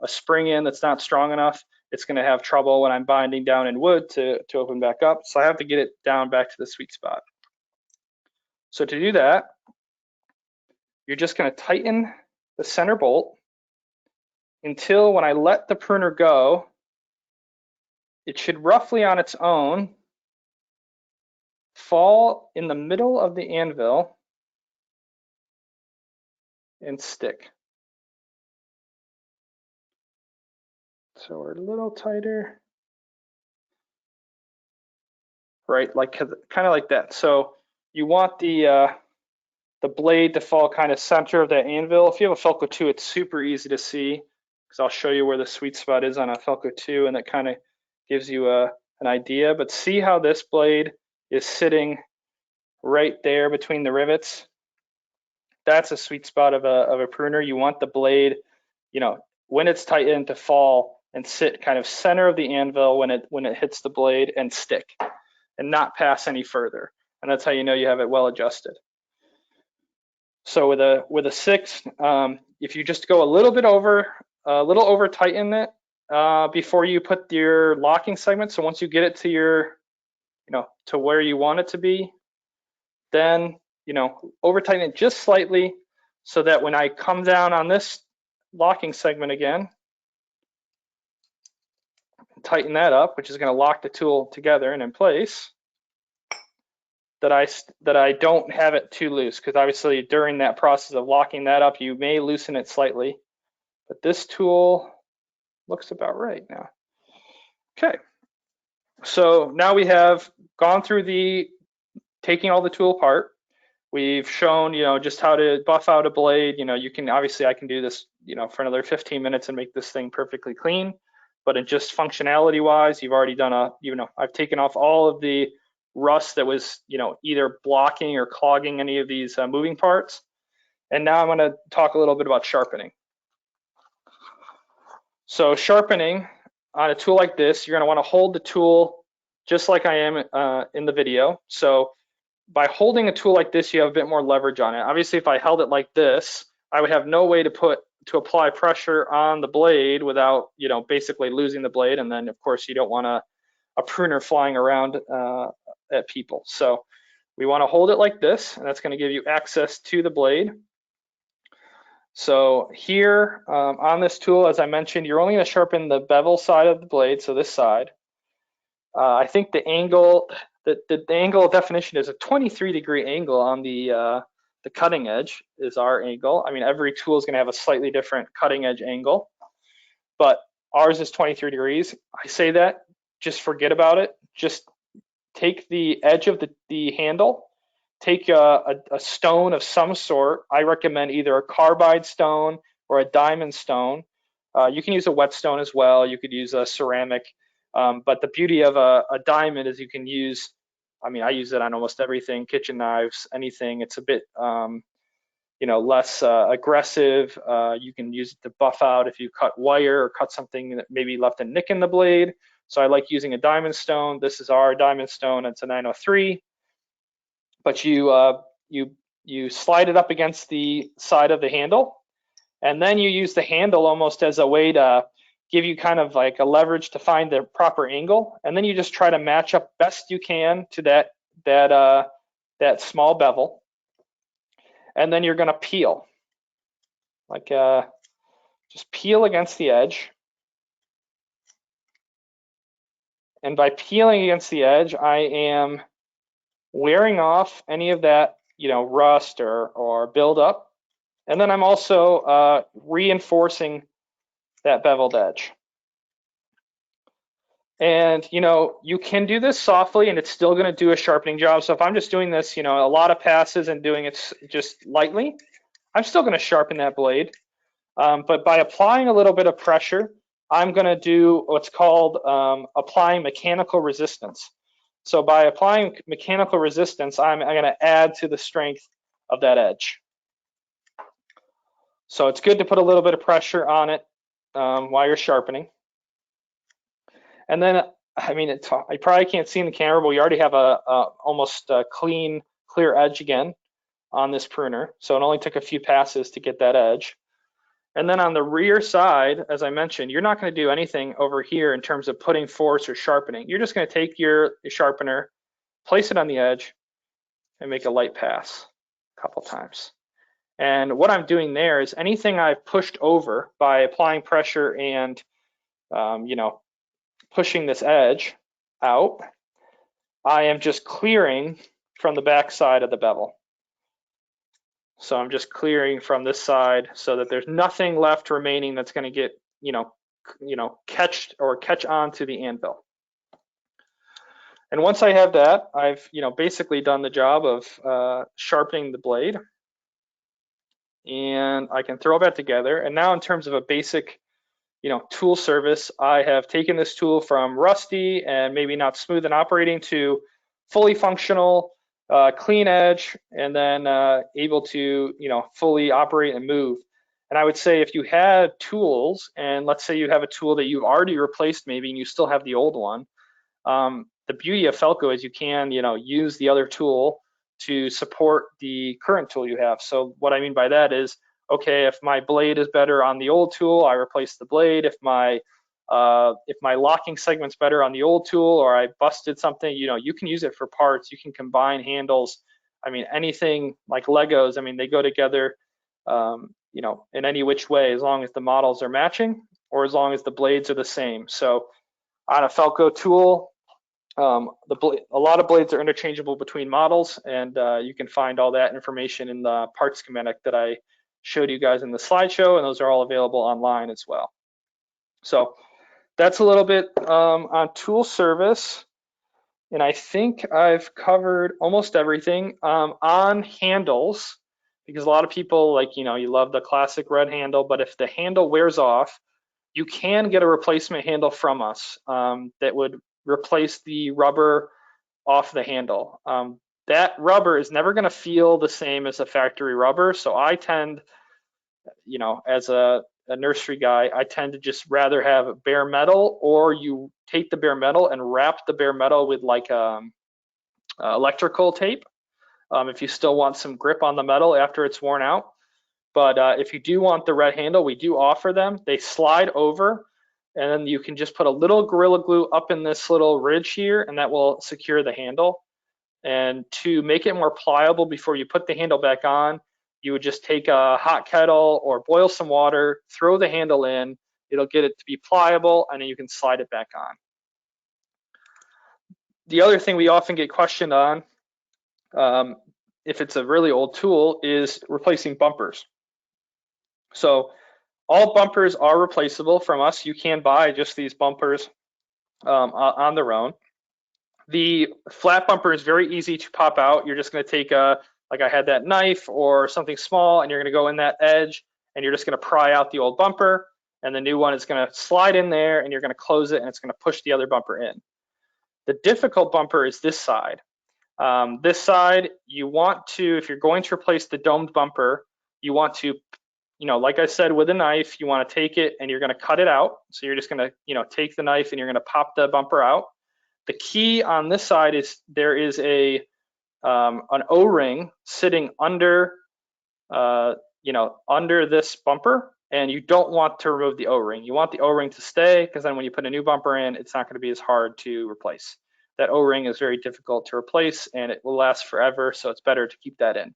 spring in that's not strong enough, it's going to have trouble when I'm binding down in wood to open back up. So I have to get it down back to the sweet spot. So to do that, you're just going to tighten the center bolt until when I let the pruner go, it should roughly on its own fall in the middle of the anvil and stick. So we're a little tighter. Right, like kind of like that. So you want the blade to fall kind of center of that anvil. If you have a FELCO 2, it's super easy to see because I'll show you where the sweet spot is on a FELCO 2, and that kind of gives you an idea. But see how this blade is sitting right there between the rivets? That's a sweet spot of a pruner. You want the blade, when it's tightened, to fall and sit kind of center of the anvil when it hits the blade and stick and not pass any further. And that's how you know you have it well adjusted. So with a 6, if you just go a little over tighten it before you put your locking segment. So once you get it to your, to where you want it to be, then over tighten it just slightly so that when I come down on this locking segment again, tighten that up, which is going to lock the tool together and in place, that I don't have it too loose, because obviously during that process of locking that up, you may loosen it slightly. But this tool looks about right now. Okay, so now we have gone through taking all the tool apart. We've shown, just how to buff out a blade. You can obviously, I can do this, for another 15 minutes and make this thing perfectly clean. But in just functionality wise, you've already done I've taken off all of the rust that was, either blocking or clogging any of these moving parts. And now I'm going to talk a little bit about sharpening. So sharpening on a tool like this, you're going to want to hold the tool just like I am in the video. So by holding a tool like this, you have a bit more leverage on it. Obviously, if I held it like this, I would have no way to apply pressure on the blade without, basically losing the blade. And then, of course, you don't want a pruner flying around at people. So we want to hold it like this, and that's going to give you access to the blade. So here on this tool, as I mentioned, you're only going to sharpen the bevel side of the blade, so this side. I think the angle, the angle definition is a 23-degree angle on the cutting edge is our angle. I mean, every tool is going to have a slightly different cutting edge angle, but ours is 23 degrees. I say that, just forget about it. Just take the edge of the handle, take a stone of some sort. I recommend either a carbide stone or a diamond stone. You can use a whetstone as well. You could use a ceramic. But the beauty of a diamond is you can use, I use it on almost everything, kitchen knives, anything. It's a bit, less aggressive. You can use it to buff out if you cut wire or cut something that maybe left a nick in the blade. So I like using a diamond stone. This is our diamond stone. It's a 903. But you slide it up against the side of the handle, and then you use the handle almost as a way to give you kind of like a leverage to find the proper angle, and then you just try to match up best you can to that small bevel, and then you're going to peel, like just peel against the edge. And by peeling against the edge, I am wearing off any of that, rust or buildup, and then I'm also reinforcing that beveled edge. And you can do this softly and it's still going to do a sharpening job. So if I'm just doing this, a lot of passes and doing it just lightly, I'm still going to sharpen that blade. But by applying a little bit of pressure, I'm going to do what's called applying mechanical resistance. So by applying mechanical resistance, I'm going to add to the strength of that edge. So it's good to put a little bit of pressure on it while you're sharpening. And then, you probably can't see in the camera, but we already have a almost clear edge again on this pruner. So it only took a few passes to get that edge. And then on the rear side, as I mentioned, you're not going to do anything over here in terms of putting force or sharpening. You're just going to take your sharpener, place it on the edge, and make a light pass a couple times. And what I'm doing there is anything I've pushed over by applying pressure and, pushing this edge out, I am just clearing from the back side of the bevel. So I'm just clearing from this side so that there's nothing left remaining that's going to get, catch onto the anvil. And once I have that, I've, basically done the job of sharpening the blade. And I can throw it back together. And now in terms of a basic, tool service, I have taken this tool from rusty and maybe not smooth in operating to fully functional, clean edge, and then able to, fully operate and move. And I would say if you had tools, and let's say you have a tool that you've already replaced maybe and you still have the old one, the beauty of FELCO is you can, use the other tool to support the current tool you have. So what I mean by that is, okay, if my blade is better on the old tool, I replace the blade. If my locking segment's better on the old tool, or I busted something, you can use it for parts. You can combine handles I mean, anything like Legos, I mean, they go together, you know, in any which way, as long as the models are matching or as long as the blades are the same. So on a Felco tool, a lot of blades are interchangeable between models, and you can find all that information in the part schematic that I showed you guys in the slideshow, and those are all available online as well. So that's a little bit on tool service, and I think I've covered almost everything. On handles, because a lot of people, like, you know, you love the classic red handle, but if the handle wears off, you can get a replacement handle from us that would replace the rubber off the handle. That rubber is never going to feel the same as a factory rubber, so I tend, you know, as a nursery guy, I tend to just rather have bare metal, or you take the bare metal and wrap the bare metal with like electrical tape if you still want some grip on the metal after it's worn out. But if you do want the red handle, we do offer them. They slide over, and then you can just put a little Gorilla Glue up in this little ridge here, and that will secure the handle. And to make it more pliable before you put the handle back on, you would just take a hot kettle or boil some water, throw the handle in, it'll get it to be pliable, and then you can slide it back on. The other thing we often get questioned on, if it's a really old tool, is replacing bumpers. So all bumpers are replaceable from us. You can buy just these bumpers on their own. The flat bumper is very easy to pop out. You're just going to take like I had that knife or something small, and you're going to go in that edge, and you're just going to pry out the old bumper, and the new one is going to slide in there, and you're going to close it, and it's going to push the other bumper in. The difficult bumper is this side. This side, you want to, if you're going to replace the domed bumper, you want to, you know, like I said, with a knife, you want to take it and you're going to cut it out. So you're just going to, you know, take the knife and you're going to pop the bumper out. The key on this side is there is a an O-ring sitting under, you know, under this bumper, and you don't want to remove the O-ring. You want the O-ring to stay, because then when you put a new bumper in, it's not going to be as hard to replace. That O-ring is very difficult to replace, and it will last forever, so it's better to keep that in.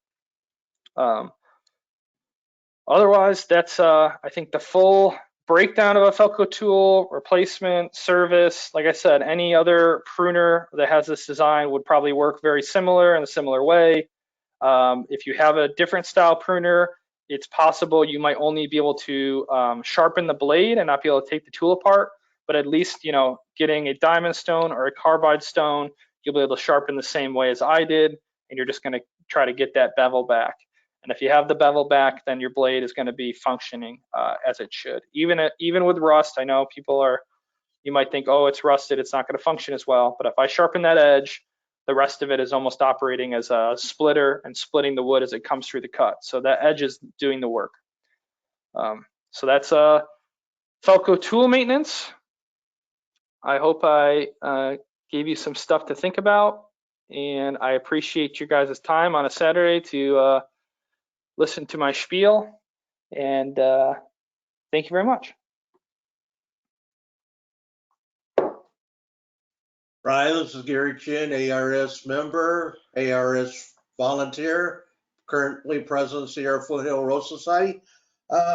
Otherwise, that's I think the full breakdown of a Felco tool, replacement, service. Like I said, any other pruner that has this design would probably work very similar in a similar way. If you have a different style pruner, it's possible you might only be able to sharpen the blade and not be able to take the tool apart, but at least, you know, getting a diamond stone or a carbide stone, you'll be able to sharpen the same way as I did, and you're just going to try to get that bevel back. And if you have the bevel back, then your blade is going to be functioning as it should. Even with rust, I know people are, you might think, oh, it's rusted, it's not going to function as well. But if I sharpen that edge, the rest of it is almost operating as a splitter and splitting the wood as it comes through the cut. So that edge is doing the work. So that's Felco tool maintenance. I hope I gave you some stuff to think about, and I appreciate you guys' time on a Saturday to listen to my spiel, and thank you very much. Ryan, this is Gary Chin, ARS member, ARS volunteer, currently president of Sierra Foothill Rose Society.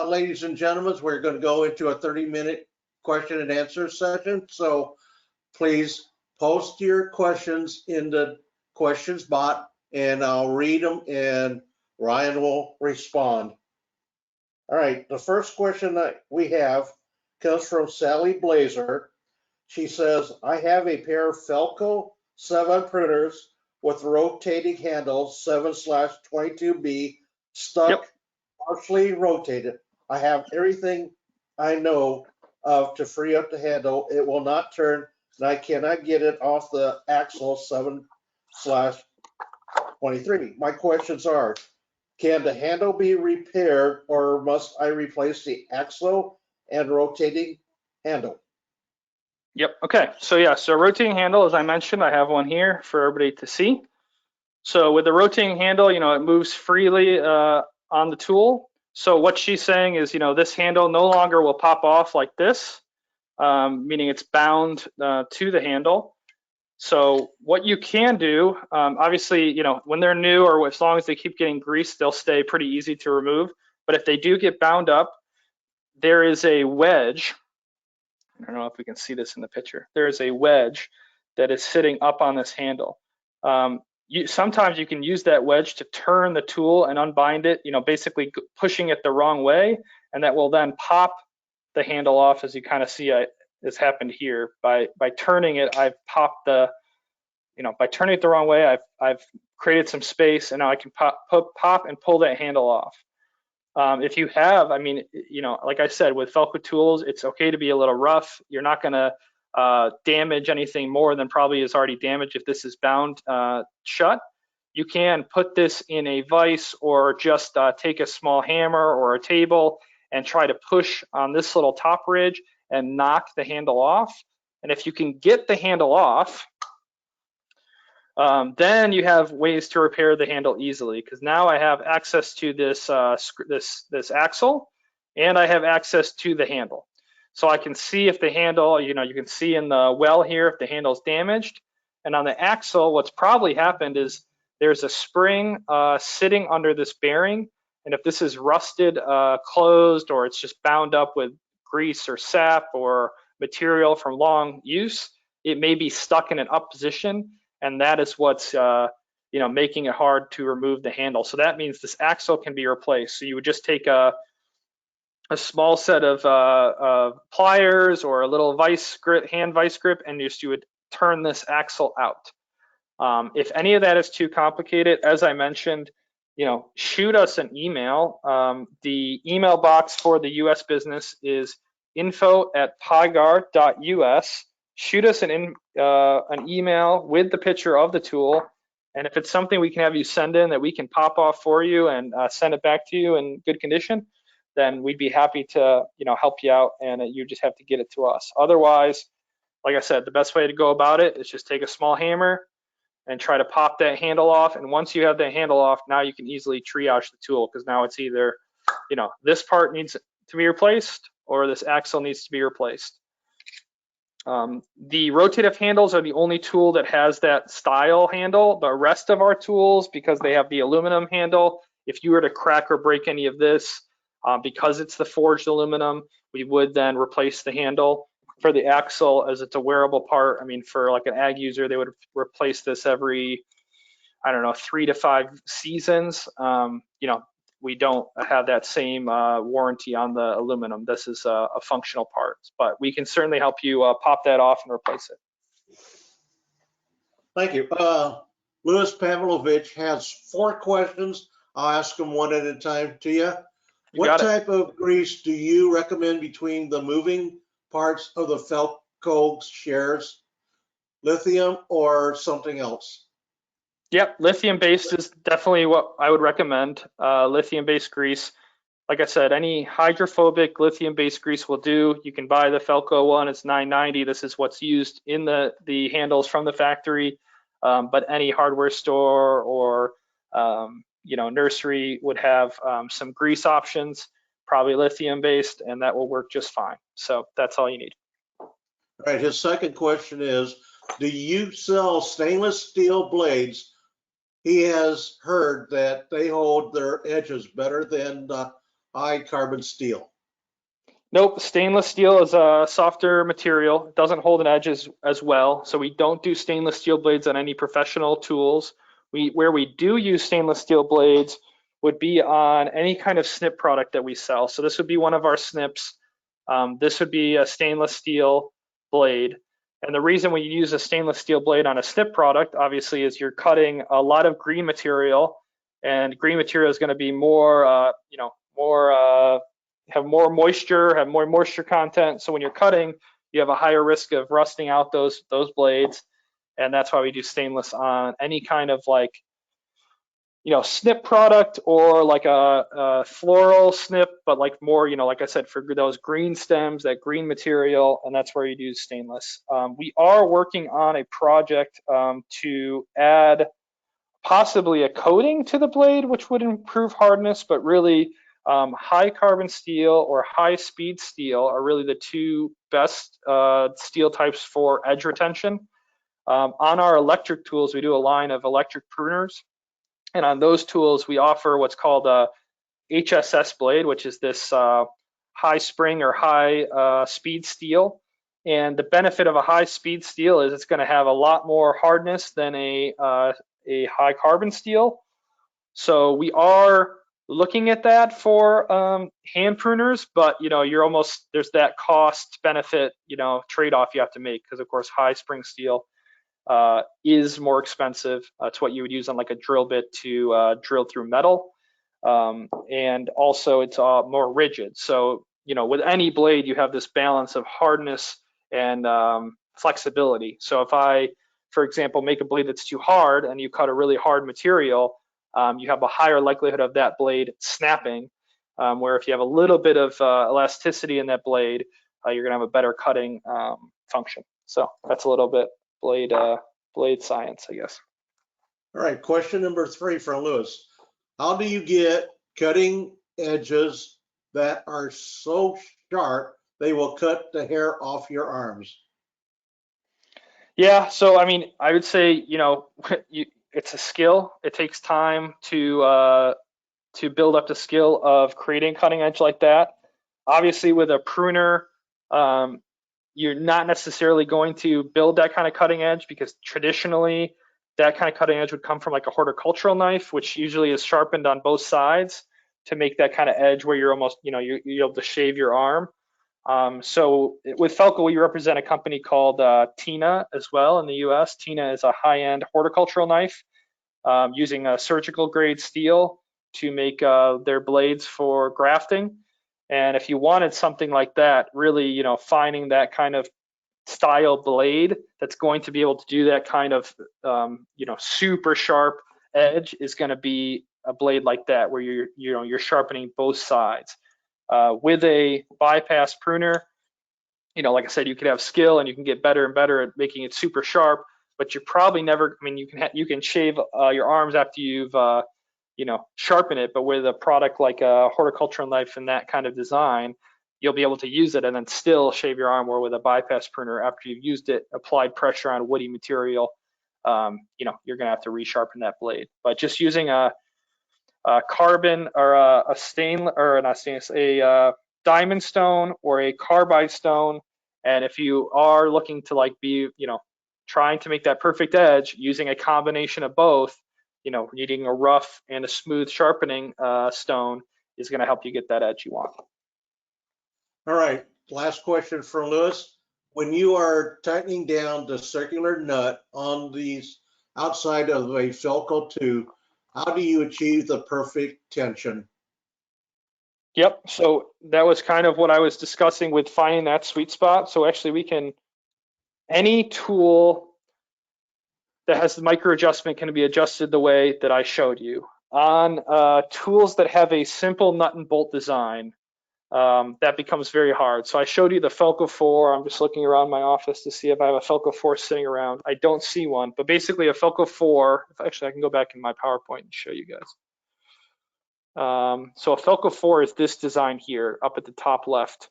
Ladies and gentlemen, we're going to go into a 30-minute question and answer session. So please post your questions in the questions bot, and I'll read them and Ryan will respond. All right, the first question that we have comes from Sally Blazer. She says, I have a pair of Felco 7 pruners with rotating handles, 7/22B, stuck, partially rotated. I have everything I know of to free up the handle. It will not turn, and I cannot get it off the axle 7/23. My questions are, can the handle be repaired, or must I replace the axle and rotating handle? Yep, okay, so yeah, so rotating handle, as I mentioned, I have one here for everybody to see. So with the rotating handle, you know, it moves freely on the tool. So what she's saying is, you know, this handle no longer will pop off like this, meaning it's bound to the handle. So what you can do, obviously, when they're new or as long as they keep getting greased, they'll stay pretty easy to remove. But if they do get bound up, there is a wedge. I don't know if we can see this in the picture. There is a wedge that is sitting up on this handle. Sometimes you can use that wedge to turn the tool and unbind it, basically pushing it the wrong way, and that will then pop the handle off, as you kind of see has happened here. By turning it, I've popped by turning it the wrong way, I've created some space, and now I can pop and pull that handle off. If you have, like I said, with FELCO tools, it's okay to be a little rough. You're not going to damage anything more than probably is already damaged if this is bound shut. You can put this in a vise or just take a small hammer or a table and try to push on this little top ridge and knock the handle off. And if you can get the handle off, then you have ways to repair the handle easily, because now I have access to this this axle, and I have access to the handle. So I can see if the handle, you can see in the well here if the handle's damaged. And on the axle, what's probably happened is there's a spring sitting under this bearing, and if this is rusted, closed, or it's just bound up with grease or sap or material from long use, it may be stuck in an up position. And that is what's making it hard to remove the handle. So that means this axle can be replaced. So you would just take a small set of pliers or a little hand vice grip, and you would turn this axle out. If any of that is too complicated, as I mentioned, shoot us an email. The email box for the US business is info@pygar.us. Shoot us an email with the picture of the tool, and if it's something we can have you send in that we can pop off for you and send it back to you in good condition, then we'd be happy to help you out, and you just have to get it to us. Otherwise, like I said, the best way to go about it is just take a small hammer and try to pop that handle off, and once you have that handle off, now you can easily triage the tool, because now it's either this part needs to be replaced or this axle needs to be replaced. The rotative handles are the only tool that has that style handle. The rest of our tools, because they have the aluminum handle, if you were to crack or break any of this, because it's the forged aluminum, we would then replace the handle. For the axle, as it's a wearable part, for like an ag user, they would replace this every, 3 to 5 seasons. We don't have that same warranty on the aluminum. This is a functional part, but we can certainly help you pop that off and replace it. Thank you. Louis Pavlovich has 4 questions. I'll ask them one at a time to you. What type of grease do you recommend between the moving parts of the FELCO shares, lithium or something else? Yep, lithium-based is definitely what I would recommend. Lithium-based grease. Like I said, any hydrophobic lithium-based grease will do. You can buy the FELCO one. It's $9.90. This is what's used in the handles from the factory. But any hardware store or nursery would have some grease options, probably lithium-based, and that will work just fine. So that's all you need. All right. His second question is, do you sell stainless steel blades? He has heard that they hold their edges better than high carbon steel. Nope, stainless steel is a softer material. It doesn't hold an edge as well. So we don't do stainless steel blades on any professional tools. Where we do use stainless steel blades would be on any kind of snip product that we sell. So this would be one of our snips. This would be a stainless steel blade. And the reason we use a stainless steel blade on a snip product, obviously, is you're cutting a lot of green material, and green material is going to be have more moisture content. So when you're cutting, you have a higher risk of rusting out those blades, and that's why we do stainless on any kind of snip product, or like a floral snip, but like more, like I said, for those green stems, that green material, and that's where you do stainless. We are working on a project to add possibly a coating to the blade, which would improve hardness, but really high carbon steel or high speed steel are really the 2 best steel types for edge retention. On our electric tools, we do a line of electric pruners. And on those tools, we offer what's called a HSS blade, which is this high spring or high speed steel. And the benefit of a high speed steel is it's going to have a lot more hardness than a high carbon steel. So we are looking at that for hand pruners, but you're almost, there's that cost benefit trade-off you have to make, because of course high spring steel is more expensive. It's what you would use on like a drill bit to drill through metal. And also it's more rigid. So, with any blade, you have this balance of hardness and flexibility. So if I, for example, make a blade that's too hard and you cut a really hard material, you have a higher likelihood of that blade snapping. Where if you have a little bit of elasticity in that blade, you're gonna have a better cutting function. So that's a little bit blade science, I guess. All right, question number 3 from Lewis. How do you get cutting edges that are so sharp they will cut the hair off your arms? Yeah, so I mean, I would say, it's a skill. It takes time to build up the skill of creating cutting edge like that. Obviously, with a pruner, you're not necessarily going to build that kind of cutting edge, because traditionally that kind of cutting edge would come from like a horticultural knife, which usually is sharpened on both sides to make that kind of edge where you're almost, you're able to shave your arm. So with Felco, we represent a company called Tina as well in the US. Tina is a high-end horticultural knife using a surgical grade steel to make their blades for grafting. And if you wanted something like that, really, finding that kind of style blade that's going to be able to do that kind of, super sharp edge is going to be a blade like that, where you're sharpening both sides. With a bypass pruner, like I said, you could have skill and you can get better and better at making it super sharp, but you're probably never, I mean, you can shave your arms after you've, sharpen it, but with a product like a horticultural knife and that kind of design, you'll be able to use it and then still shave your arm, or with a bypass pruner, after you've used it, applied pressure on woody material, you're gonna have to resharpen that blade. But just using a carbon or a stainless, or not stainless, a diamond stone or a carbide stone, and if you are looking to like be, trying to make that perfect edge, using a combination of both, needing a rough and a smooth sharpening stone is going to help you get that edge you want. All right, last question from Lewis. When you are tightening down the circular nut on these outside of a Felco 2, how do you achieve the perfect tension? Yep, so that was kind of what I was discussing with finding that sweet spot. So actually any tool that has the micro adjustment can be adjusted the way that I showed you. On tools that have a simple nut and bolt design, that becomes very hard. So I showed you the Felco 4. I'm just looking around my office to see if I have a Felco 4 sitting around. I don't see one, but basically a Felco 4, actually I can go back in my PowerPoint and show you guys. So a Felco 4 is this design here up at the top left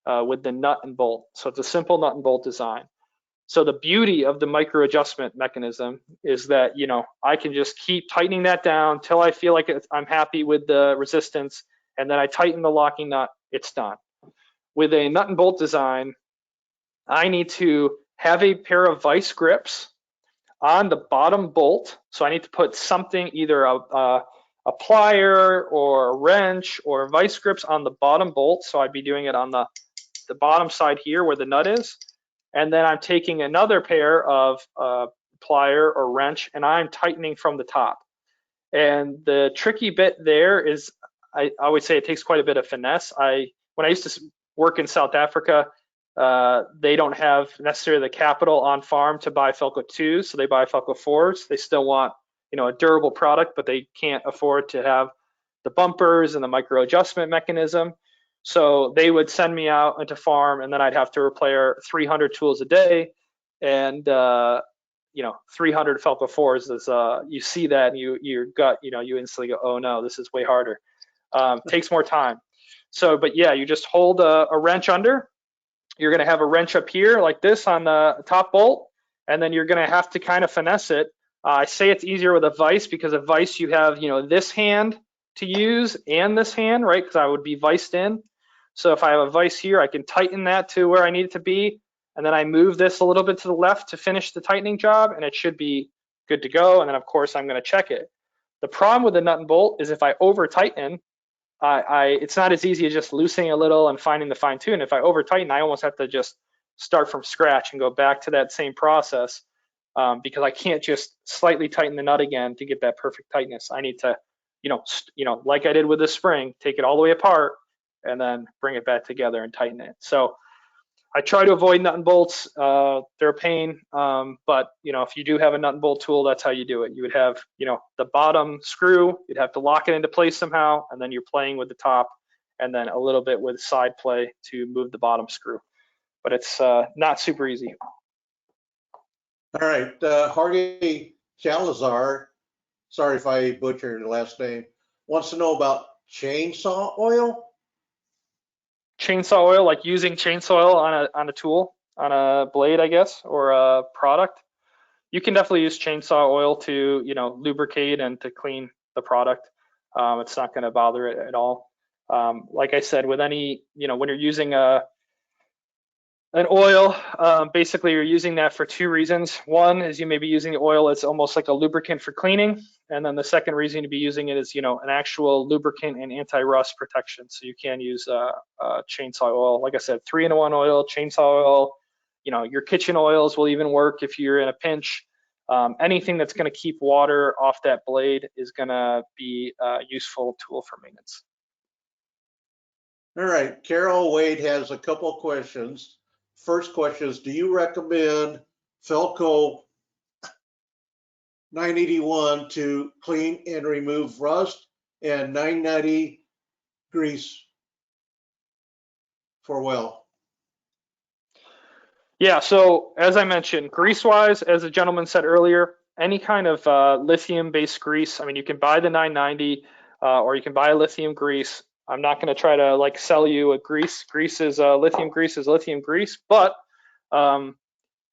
with the nut and bolt. So it's a simple nut and bolt design. So the beauty of the micro adjustment mechanism is that, I can just keep tightening that down till I feel like I'm happy with the resistance, and then I tighten the locking nut, it's done. With a nut and bolt design, I need to have a pair of vice grips on the bottom bolt. So I need to put something, either a plier or a wrench or vice grips on the bottom bolt. So I'd be doing it on the bottom side here where the nut is. And then I'm taking another pair of plier or wrench and I'm tightening from the top. And the tricky bit there is, I would say it takes quite a bit of finesse. When I used to work in South Africa, they don't have necessarily the capital on farm to buy Felco 2s, so they buy Felco 4s. They still want, a durable product, but they can't afford to have the bumpers and the micro adjustment mechanism. So they would send me out into farm, and then I'd have to repair 300 tools a day. And 300 Felco 4s is, you see that and your gut, you instantly go, oh no, this is way harder. Takes more time. So, but yeah, you just hold a wrench under. You're gonna have a wrench up here like this on the top bolt, and then you're going to have to kind of finesse it. I say it's easier with a vise because a vise you have, you know, this hand to use and this hand, right? Because I would be viced in. So if I have a vise here, I can tighten that to where I need it to be, and then I move this a little bit to the left to finish the tightening job, and it should be good to go. And then of course I'm going to check it. The problem with the nut and bolt is if I over tighten, it's not as easy as just loosening a little and finding the fine tune. If I over tighten, I almost have to just start from scratch and go back to that same process because I can't just slightly tighten the nut again to get that perfect tightness. I need to, like I did with the spring, take it all the way apart and then bring it back together and tighten it. So I try to avoid nut and bolts. They're a pain, but if you do have a nut and bolt tool, that's how you do it. You would have, the bottom screw, you'd have to lock it into place somehow, and then you're playing with the top, and then a little bit with side play to move the bottom screw. But it's not super easy. All right, Jorge Salazar, sorry if I butchered your last name, wants to know about chainsaw oil. Chainsaw oil, like using chainsaw oil on a tool, on a blade, I guess, or a product. You can definitely use chainsaw oil to, lubricate and to clean the product. It's not going to bother it at all. Like I said, with any, when you're using an oil, basically you're using that for two reasons. One is you may be using the oil as almost like a lubricant for cleaning. And then the second reason to be using it is, an actual lubricant and anti-rust protection. So you can use chainsaw oil. Like I said, 3-in-1 oil, chainsaw oil, your kitchen oils will even work if you're in a pinch. Anything that's going to keep water off that blade is going to be a useful tool for maintenance. All right, Carol Wade has a couple of questions. First question is, do you recommend FELCO 981 to clean and remove rust, and 990 grease for well? Yeah, so as I mentioned, grease-wise, as the gentleman said earlier, any kind of lithium-based grease, I mean, you can buy the 990 or you can buy a lithium grease. I'm not going to try to sell you a grease. Lithium grease is lithium grease, but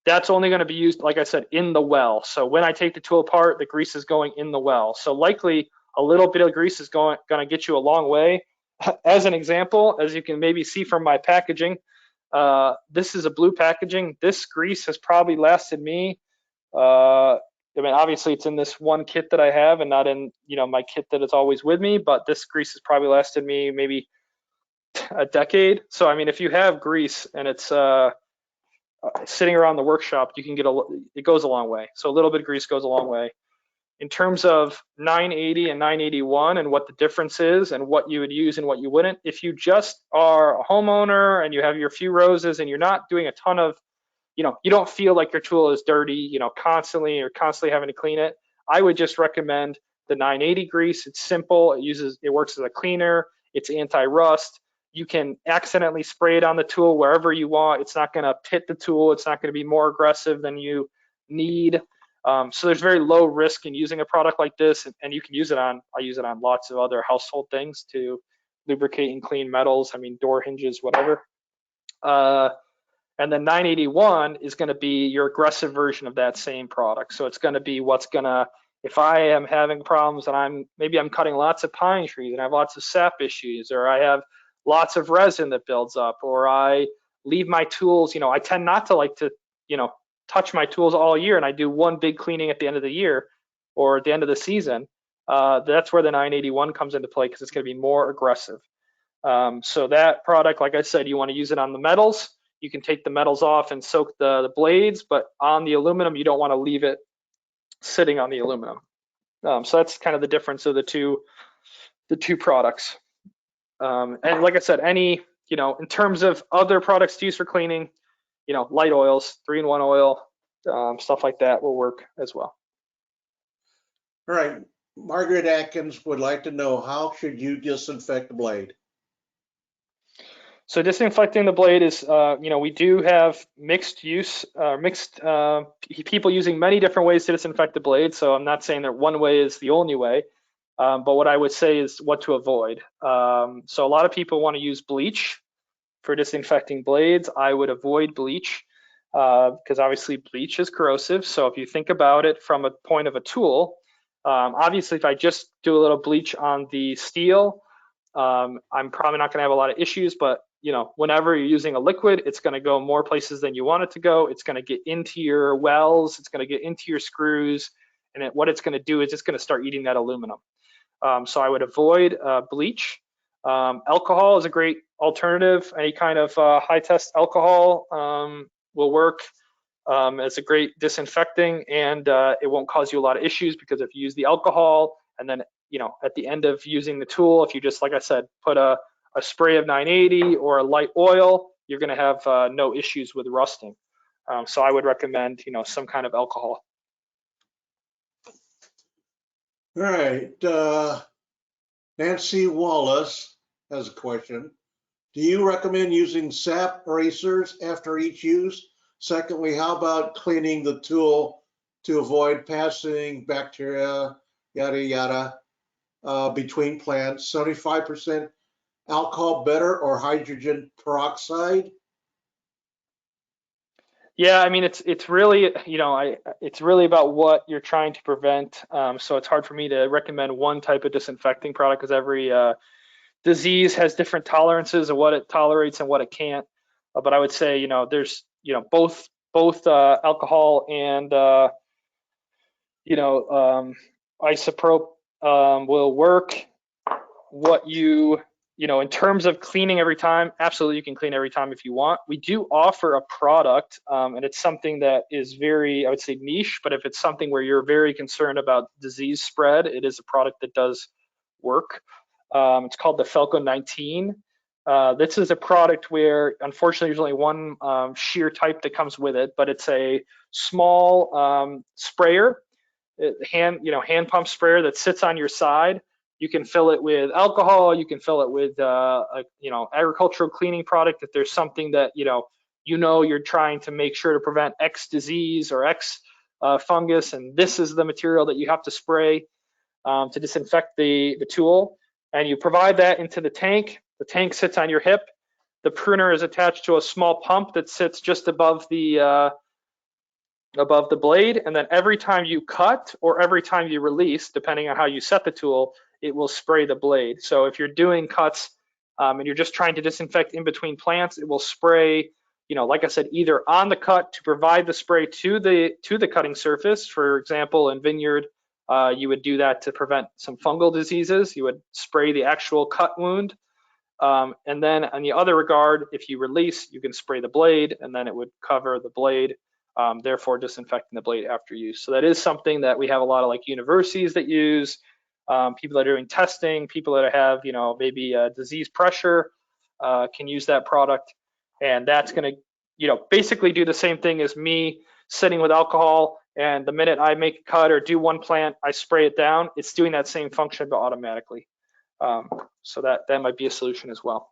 that's only going to be used, like I said, in the well. So when I take the tool apart, the grease is going in the well. So likely a little bit of grease is going to get you a long way. As an example, as you can maybe see from my packaging, this is a blue packaging. This grease has probably lasted me, obviously it's in this one kit that I have and not in, my kit that is always with me, but this grease has probably lasted me maybe a decade. So, if you have grease and it's sitting around the workshop, you can it goes a long way. So a little bit of grease goes a long way. In terms of 980 and 981 and what the difference is and what you would use and what you wouldn't, if you just are a homeowner and you have your few roses and you're not doing a ton of, you don't feel like your tool is dirty, constantly having to clean it, I would just recommend the 980 grease. It's simple. It works as a cleaner. It's anti-rust. You can accidentally spray it on the tool wherever you want. It's not going to pit the tool. It's not going to be more aggressive than you need. So there's very low risk in using a product like this, and you can use it on, I use it on lots of other household things to lubricate and clean metals, door hinges, whatever. And then 981 is going to be your aggressive version of that same product. So it's going to be if I am having problems and maybe I'm cutting lots of pine trees and I have lots of sap issues, or I have lots of resin that builds up, or I leave my tools, I tend not to touch my tools all year, and I do one big cleaning at the end of the year or at the end of the season. That's where the 981 comes into play because it's going to be more aggressive. So that product, like I said, you want to use it on the metals. You can take the metals off and soak the blades, but on the aluminum, you don't want to leave it sitting on the aluminum. So that's kind of the difference of the two products. And like I said, in terms of other products to use for cleaning, light oils, 3-in-1 oil, stuff like that will work as well. All right, Margaret Atkins would like to know, how should you disinfect the blade? So disinfecting the blade is, we do have mixed people using many different ways to disinfect the blade. So I'm not saying that one way is the only way, but what I would say is what to avoid. So a lot of people want to use bleach for disinfecting blades. I would avoid bleach. because obviously bleach is corrosive. So if you think about it from a point of a tool, obviously if I just do a little bleach on the steel, I'm probably not going to have a lot of issues, but whenever you're using a liquid, it's going to go more places than you want it to go. It's going to get into your wells, it's going to get into your screws, and what it's going to do is it's going to start eating that aluminum. So I would avoid bleach. Alcohol is a great alternative. Any kind of high test alcohol will work as a great disinfecting, and it won't cause you a lot of issues, because if you use the alcohol and then at the end of using the tool, if you just, like I said, put a spray of 980 or a light oil, you're going to have no issues with rusting. So I would recommend some kind of alcohol. All right. Nancy Wallace has a question. Do you recommend using sap erasers after each use? Secondly, how about cleaning the tool to avoid passing bacteria, yada, yada, between plants? 75% alcohol better, or hydrogen peroxide? Yeah, I mean, it's really, it's really about what you're trying to prevent. So it's hard for me to recommend one type of disinfecting product, because every disease has different tolerances of what it tolerates and what it can't. But I would say, there's, both alcohol and, isopropyl will work. In terms of cleaning every time, absolutely you can clean every time if you want. We do offer a product, and it's something that is very, I would say, niche, but if it's something where you're very concerned about disease spread, it is a product that does work. It's called the FELCO 19. This is a product where, unfortunately, there's only one shear type that comes with it, but it's a small sprayer, hand pump sprayer that sits on your side. You can fill it with alcohol. You can fill it with agricultural cleaning product if there's something that you're trying to make sure to prevent X disease or X fungus, and this is the material that you have to spray to disinfect the tool. And you provide that into the tank. The tank sits on your hip. The pruner is attached to a small pump that sits just above the blade, and then every time you cut or every time you release, depending on how you set the tool, it will spray the blade. So if you're doing cuts and you're just trying to disinfect in between plants, it will spray, like I said, either on the cut to provide the spray to the cutting surface. For example, in vineyard, you would do that to prevent some fungal diseases. You would spray the actual cut wound. And then on the other regard, if you release, you can spray the blade, and then it would cover the blade, therefore disinfecting the blade after use. So that is something that we have a lot of universities that use, people that are doing testing, people that have, maybe disease pressure can use that product. And that's going to, basically do the same thing as me sitting with alcohol. And the minute I make a cut or do one plant, I spray it down. It's doing that same function, but automatically. So that might be a solution as well.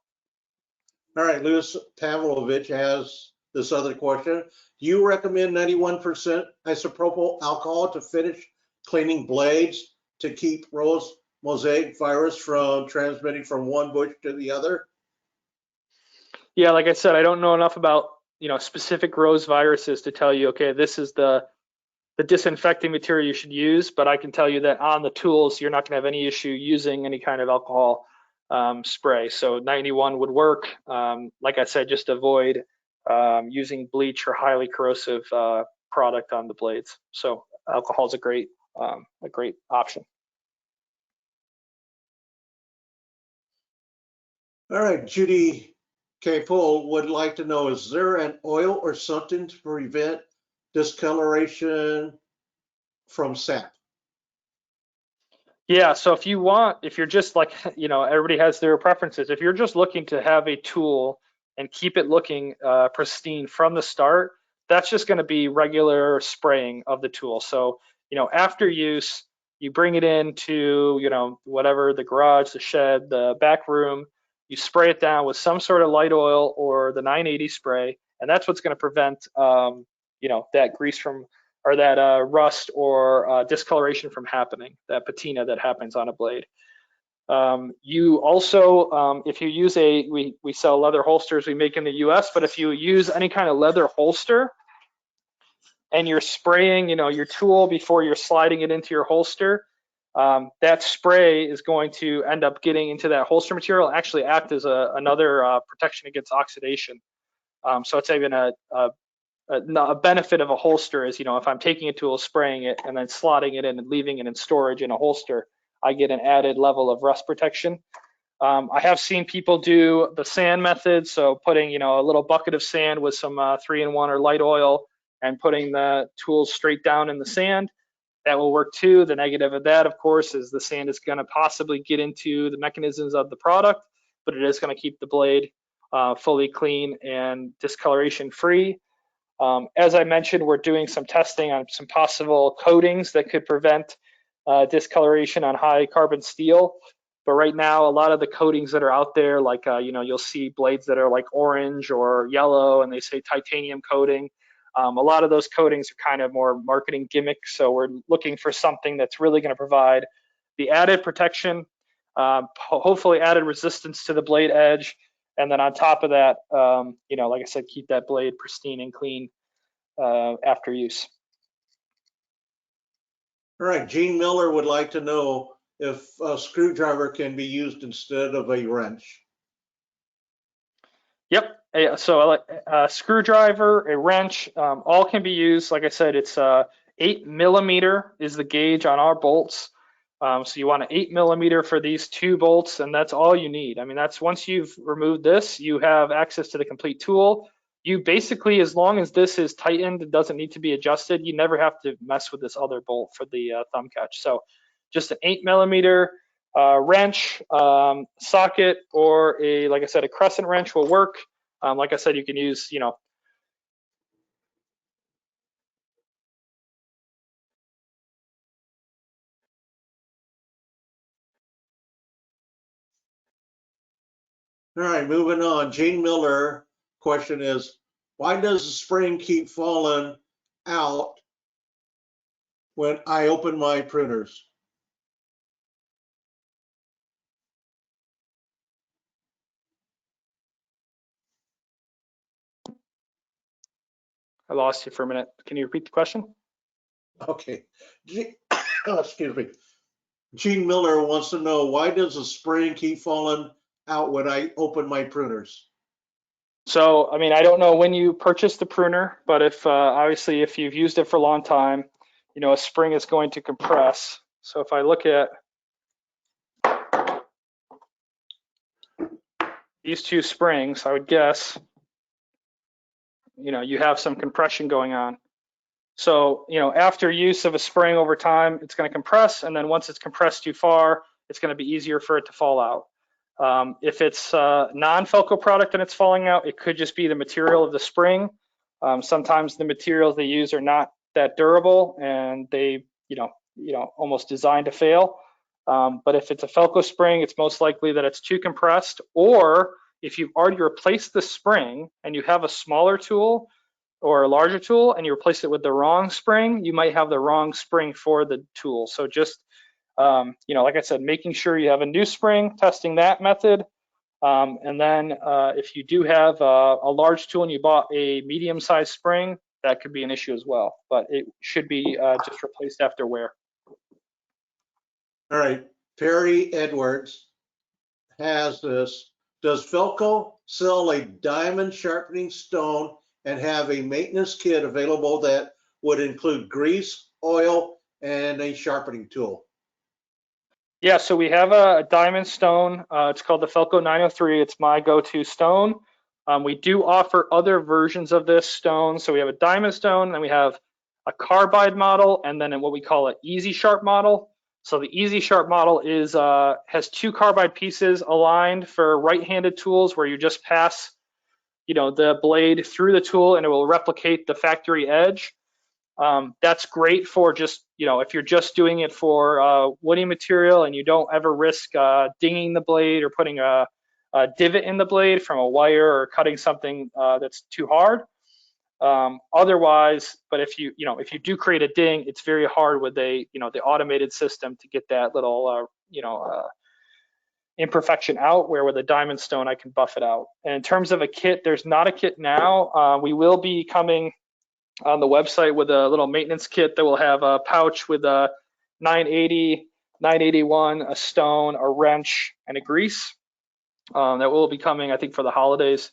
All right, Louis Pavlovich has this other question. Do you recommend 91% isopropyl alcohol to finish cleaning blades to keep rose mosaic virus from transmitting from one bush to the other? Yeah, like I said, I don't know enough about specific rose viruses to tell you, okay, this is the disinfecting material you should use, but I can tell you that on the tools, you're not going to have any issue using any kind of alcohol spray. So 91 would work. Like I said, just avoid using bleach or highly corrosive product on the blades. So alcohol is a great option. All right, Judy K. Pohl would like to know, is there an oil or something to prevent discoloration from sap? Yeah, so if you're just like, everybody has their preferences. If you're just looking to have a tool and keep it looking pristine from the start, that's just going to be regular spraying of the tool. So, after use, you bring it into, whatever, the garage, the shed, the back room, you spray it down with some sort of light oil or the 980 spray, and that's what's going to prevent, that grease from, or that rust or discoloration from happening, that patina that happens on a blade. You also, if you use we sell leather holsters we make in the US, but if you use any kind of leather holster, and you're spraying, your tool before you're sliding it into your holster, that spray is going to end up getting into that holster material, actually act as another protection against oxidation. So it's even a benefit of a holster is, if I'm taking a tool, spraying it, and then slotting it in and leaving it in storage in a holster, I get an added level of rust protection. I have seen people do the sand method, so putting a little bucket of sand with some 3-in-1 or light oil and putting the tools straight down in the sand. That will work too. The negative of that, of course, is the sand is going to possibly get into the mechanisms of the product, but it is going to keep the blade fully clean and discoloration free. As I mentioned, we're doing some testing on some possible coatings that could prevent discoloration on high carbon steel. But right now, a lot of the coatings that are out there, like, you'll see blades that are like orange or yellow, and they say titanium coating. A lot of those coatings are kind of more marketing gimmicks. So we're looking for something that's really going to provide the added protection, hopefully added resistance to the blade edge. And then on top of that, like I said, keep that blade pristine and clean after use. All right, Gene Miller would like to know if a screwdriver can be used instead of a wrench. Yep. So a screwdriver, a wrench, all can be used. Like I said, it's 8mm is the gauge on our bolts. So you want an 8mm for these 2 bolts, and that's all you need. I mean, that's once you've removed this, you have access to the complete tool. You basically, as long as this is tightened, it doesn't need to be adjusted. You never have to mess with this other bolt for the thumb catch. So just an 8mm wrench, socket, or like I said, a crescent wrench will work. Like I said, you can use, All right, moving on. Gene Miller question is, why does the spring keep falling out when I open my pruners? I lost you for a minute. Can you repeat the question? Okay. Excuse me. Gene Miller wants to know, why does the spring keep falling out when I open my pruners? So, I mean, I don't know when you purchased the pruner, but if obviously if you've used it for a long time, a spring is going to compress. So if I look at these 2 springs, I would guess, you have some compression going on. So, after use of a spring over time, it's going to compress, and then once it's compressed too far, it's going to be easier for it to fall out. If it's a non-FELCO product and it's falling out, it could just be the material of the spring. Sometimes the materials they use are not that durable, and they, almost designed to fail. But if it's a FELCO spring, it's most likely that it's too compressed, or if you've already replaced the spring and you have a smaller tool or a larger tool and you replace it with the wrong spring, you might have the wrong spring for the tool. So just, like I said, making sure you have a new spring, testing that method. And then if you do have a large tool and you bought a medium-sized spring, that could be an issue as well. But it should be just replaced after wear. All right, Perry Edwards has this. Does FELCO sell a diamond sharpening stone and have a maintenance kit available that would include grease, oil, and a sharpening tool? Yeah, so we have a diamond stone. It's called the FELCO 903. It's my go-to stone. We do offer other versions of this stone. So we have a diamond stone, and we have a carbide model, and then what we call an easy sharp model. So the easy sharp model is has 2 carbide pieces aligned for right-handed tools, where you just pass, the blade through the tool, and it will replicate the factory edge. That's great for just, if you're just doing it for woody material and you don't ever risk dinging the blade or putting a divot in the blade from a wire or cutting something that's too hard. Otherwise, but if you do create a ding, it's very hard with the automated system to get that little, imperfection out, where with a diamond stone, I can buff it out. And in terms of a kit, there's not a kit now. We will be coming on the website with a little maintenance kit that will have a pouch with a 980, 981, a stone, a wrench, and a grease. That will be coming, I think, for the holidays.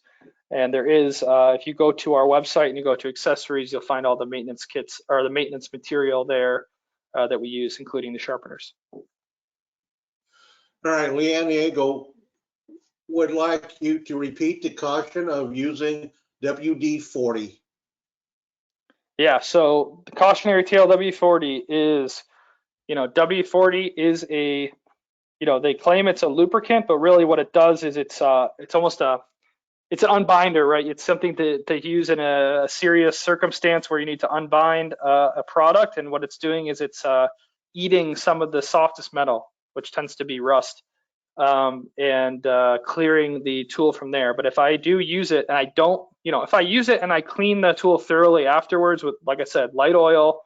And there is, if you go to our website and you go to accessories, you'll find all the maintenance kits or the maintenance material there that we use, including the sharpeners. All right, Leanne Diego would like you to repeat the caution of using WD-40. Yeah, so the cautionary tale WD-40 is, WD-40 is a, they claim it's a lubricant, but really what it does is it's almost it's an unbinder, right? It's something to use in a serious circumstance where you need to unbind a product, and what it's doing is it's eating some of the softest metal, which tends to be rust, and clearing the tool from there. But if I do use it and I don't, if I use it and I clean the tool thoroughly afterwards with, like I said, light oil,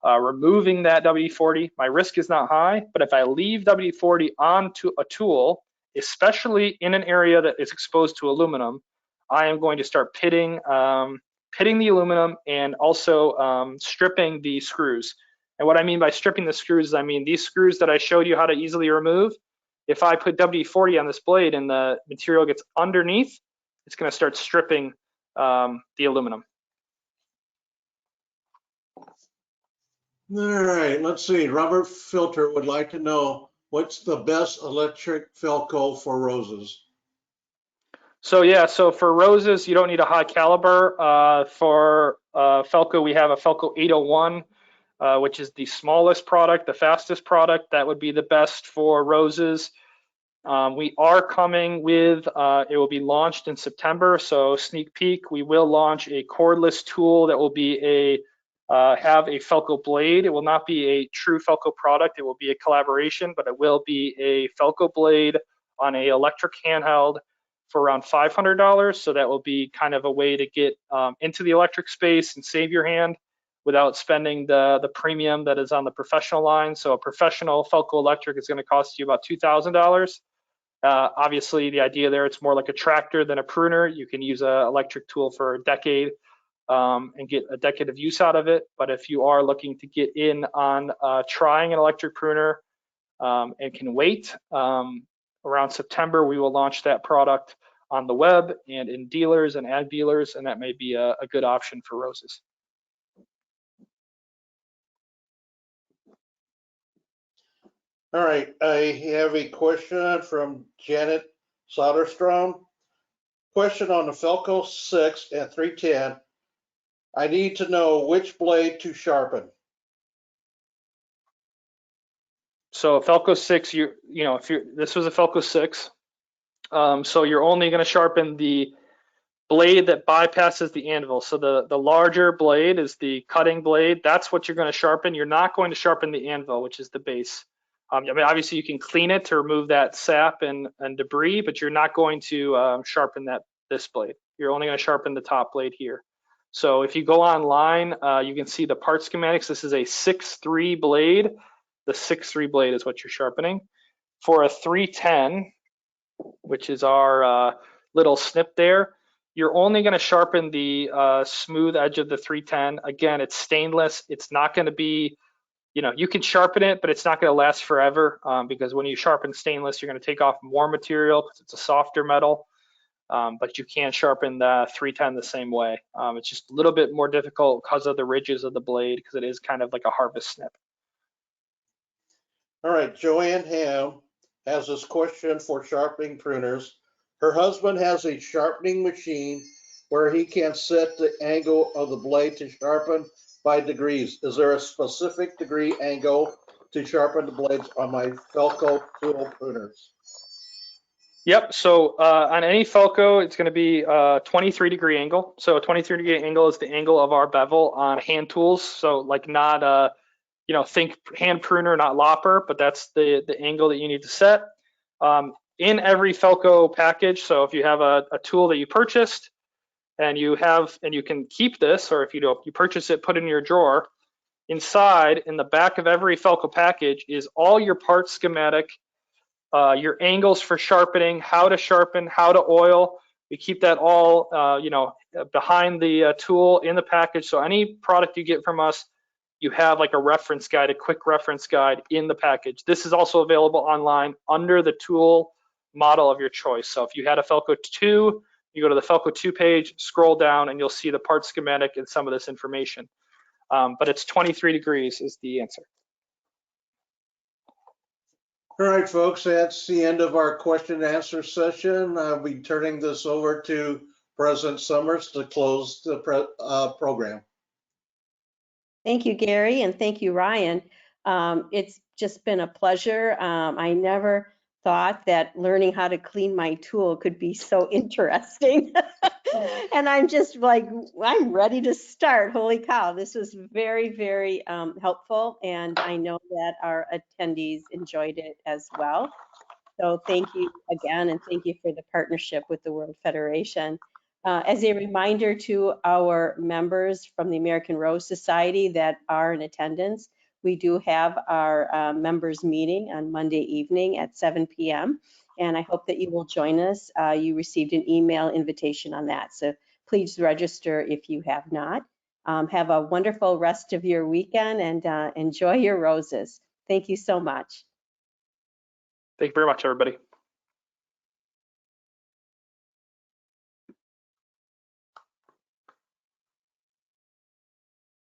removing that WD-40, my risk is not high. But if I leave WD-40 onto a tool, especially in an area that is exposed to aluminum, I am going to start pitting the aluminum and also stripping the screws. And what I mean by stripping the screws is I mean these screws that I showed you how to easily remove. If I put WD-40 on this blade and the material gets underneath, it's going to start stripping the aluminum. All right, let's see. Robert Filter would like to know what's the best electric Felco for roses? So yeah, so for roses, you don't need a high caliber. For Felco, we have a Felco 801, which is the smallest product, the fastest product. That would be the best for roses. We are coming with, it will be launched in September, so sneak peek, we will launch a cordless tool that will be have a Felco blade. It will not be a true Felco product. It will be a collaboration, but it will be a Felco blade on a electric handheld for around $500. So that will be kind of a way to get into the electric space and save your hand without spending the premium that is on the professional line. So a professional Felco electric is going to cost you about $2,000. Obviously, the idea there, it's more like a tractor than a pruner. You can use an electric tool for a decade and get a decade of use out of it. But if you are looking to get in on trying an electric pruner and can wait, around September, we will launch that product on the web and in dealers and ag dealers, and that may be a good option for roses. All right, I have a question from Janet Soderstrom. Question on the Felco 6 and 310. I need to know which blade to sharpen. So Felco 6, this was a Felco 6, so you're only going to sharpen the blade that bypasses the anvil. So the larger blade is the cutting blade. That's what you're going to sharpen. You're not going to sharpen the anvil, which is the base. I mean, obviously you can clean it to remove that sap and debris, but you're not going to sharpen this blade. You're only going to sharpen the top blade here. So if you go online, you can see the part schematics. This is a 6-3 blade. The 6-3 blade is what you're sharpening. For a 310, which is our little snip there, you're only going to sharpen the smooth edge of the 310. Again, it's stainless. It's not going to be, you can sharpen it, but it's not going to last forever because when you sharpen stainless, you're going to take off more material because it's a softer metal. But you can't sharpen the 310 the same way. It's just a little bit more difficult because of the ridges of the blade, because it is kind of like a harvest snip. All right, Joanne Ham has this question for sharpening pruners. Her husband has a sharpening machine where he can set the angle of the blade to sharpen by degrees. Is there a specific degree angle to sharpen the blades on my Felco tool pruners? Yep, so on any Felco, it's going to be a 23-degree angle. So a 23-degree angle is the angle of our bevel on hand tools. So like not, think hand pruner, not lopper, but that's the angle that you need to set. In every Felco package, so if you have a tool that you purchased and you can keep this, or if you purchase it, put it in your drawer, inside, in the back of every Felco package is all your part schematic, your angles for sharpening, how to sharpen, how to oil. We keep that all, behind the tool in the package. So any product you get from us, you have like a reference guide, a quick reference guide in the package. This is also available online under the tool model of your choice. So if you had a FELCO 2, you go to the FELCO 2 page, scroll down, and you'll see the part schematic and some of this information. But it's 23 degrees is the answer. All right, folks, that's the end of our question and answer session. I'll be turning this over to President Summers to close the program. Thank you, Gary, and thank you, Ryan. It's just been a pleasure. I never thought that learning how to clean my tool could be so interesting. And I'm just like, I'm ready to start. Holy cow, this was very, very helpful. And I know that our attendees enjoyed it as well. So thank you again, and thank you for the partnership with the World Federation. As a reminder to our members from the American Rose Society that are in attendance, we do have our members meeting on Monday evening at 7 p.m. And I hope that you will join us. You received an email invitation on that. So please register if you have not. Have a wonderful rest of your weekend and enjoy your roses. Thank you so much. Thank you very much, everybody.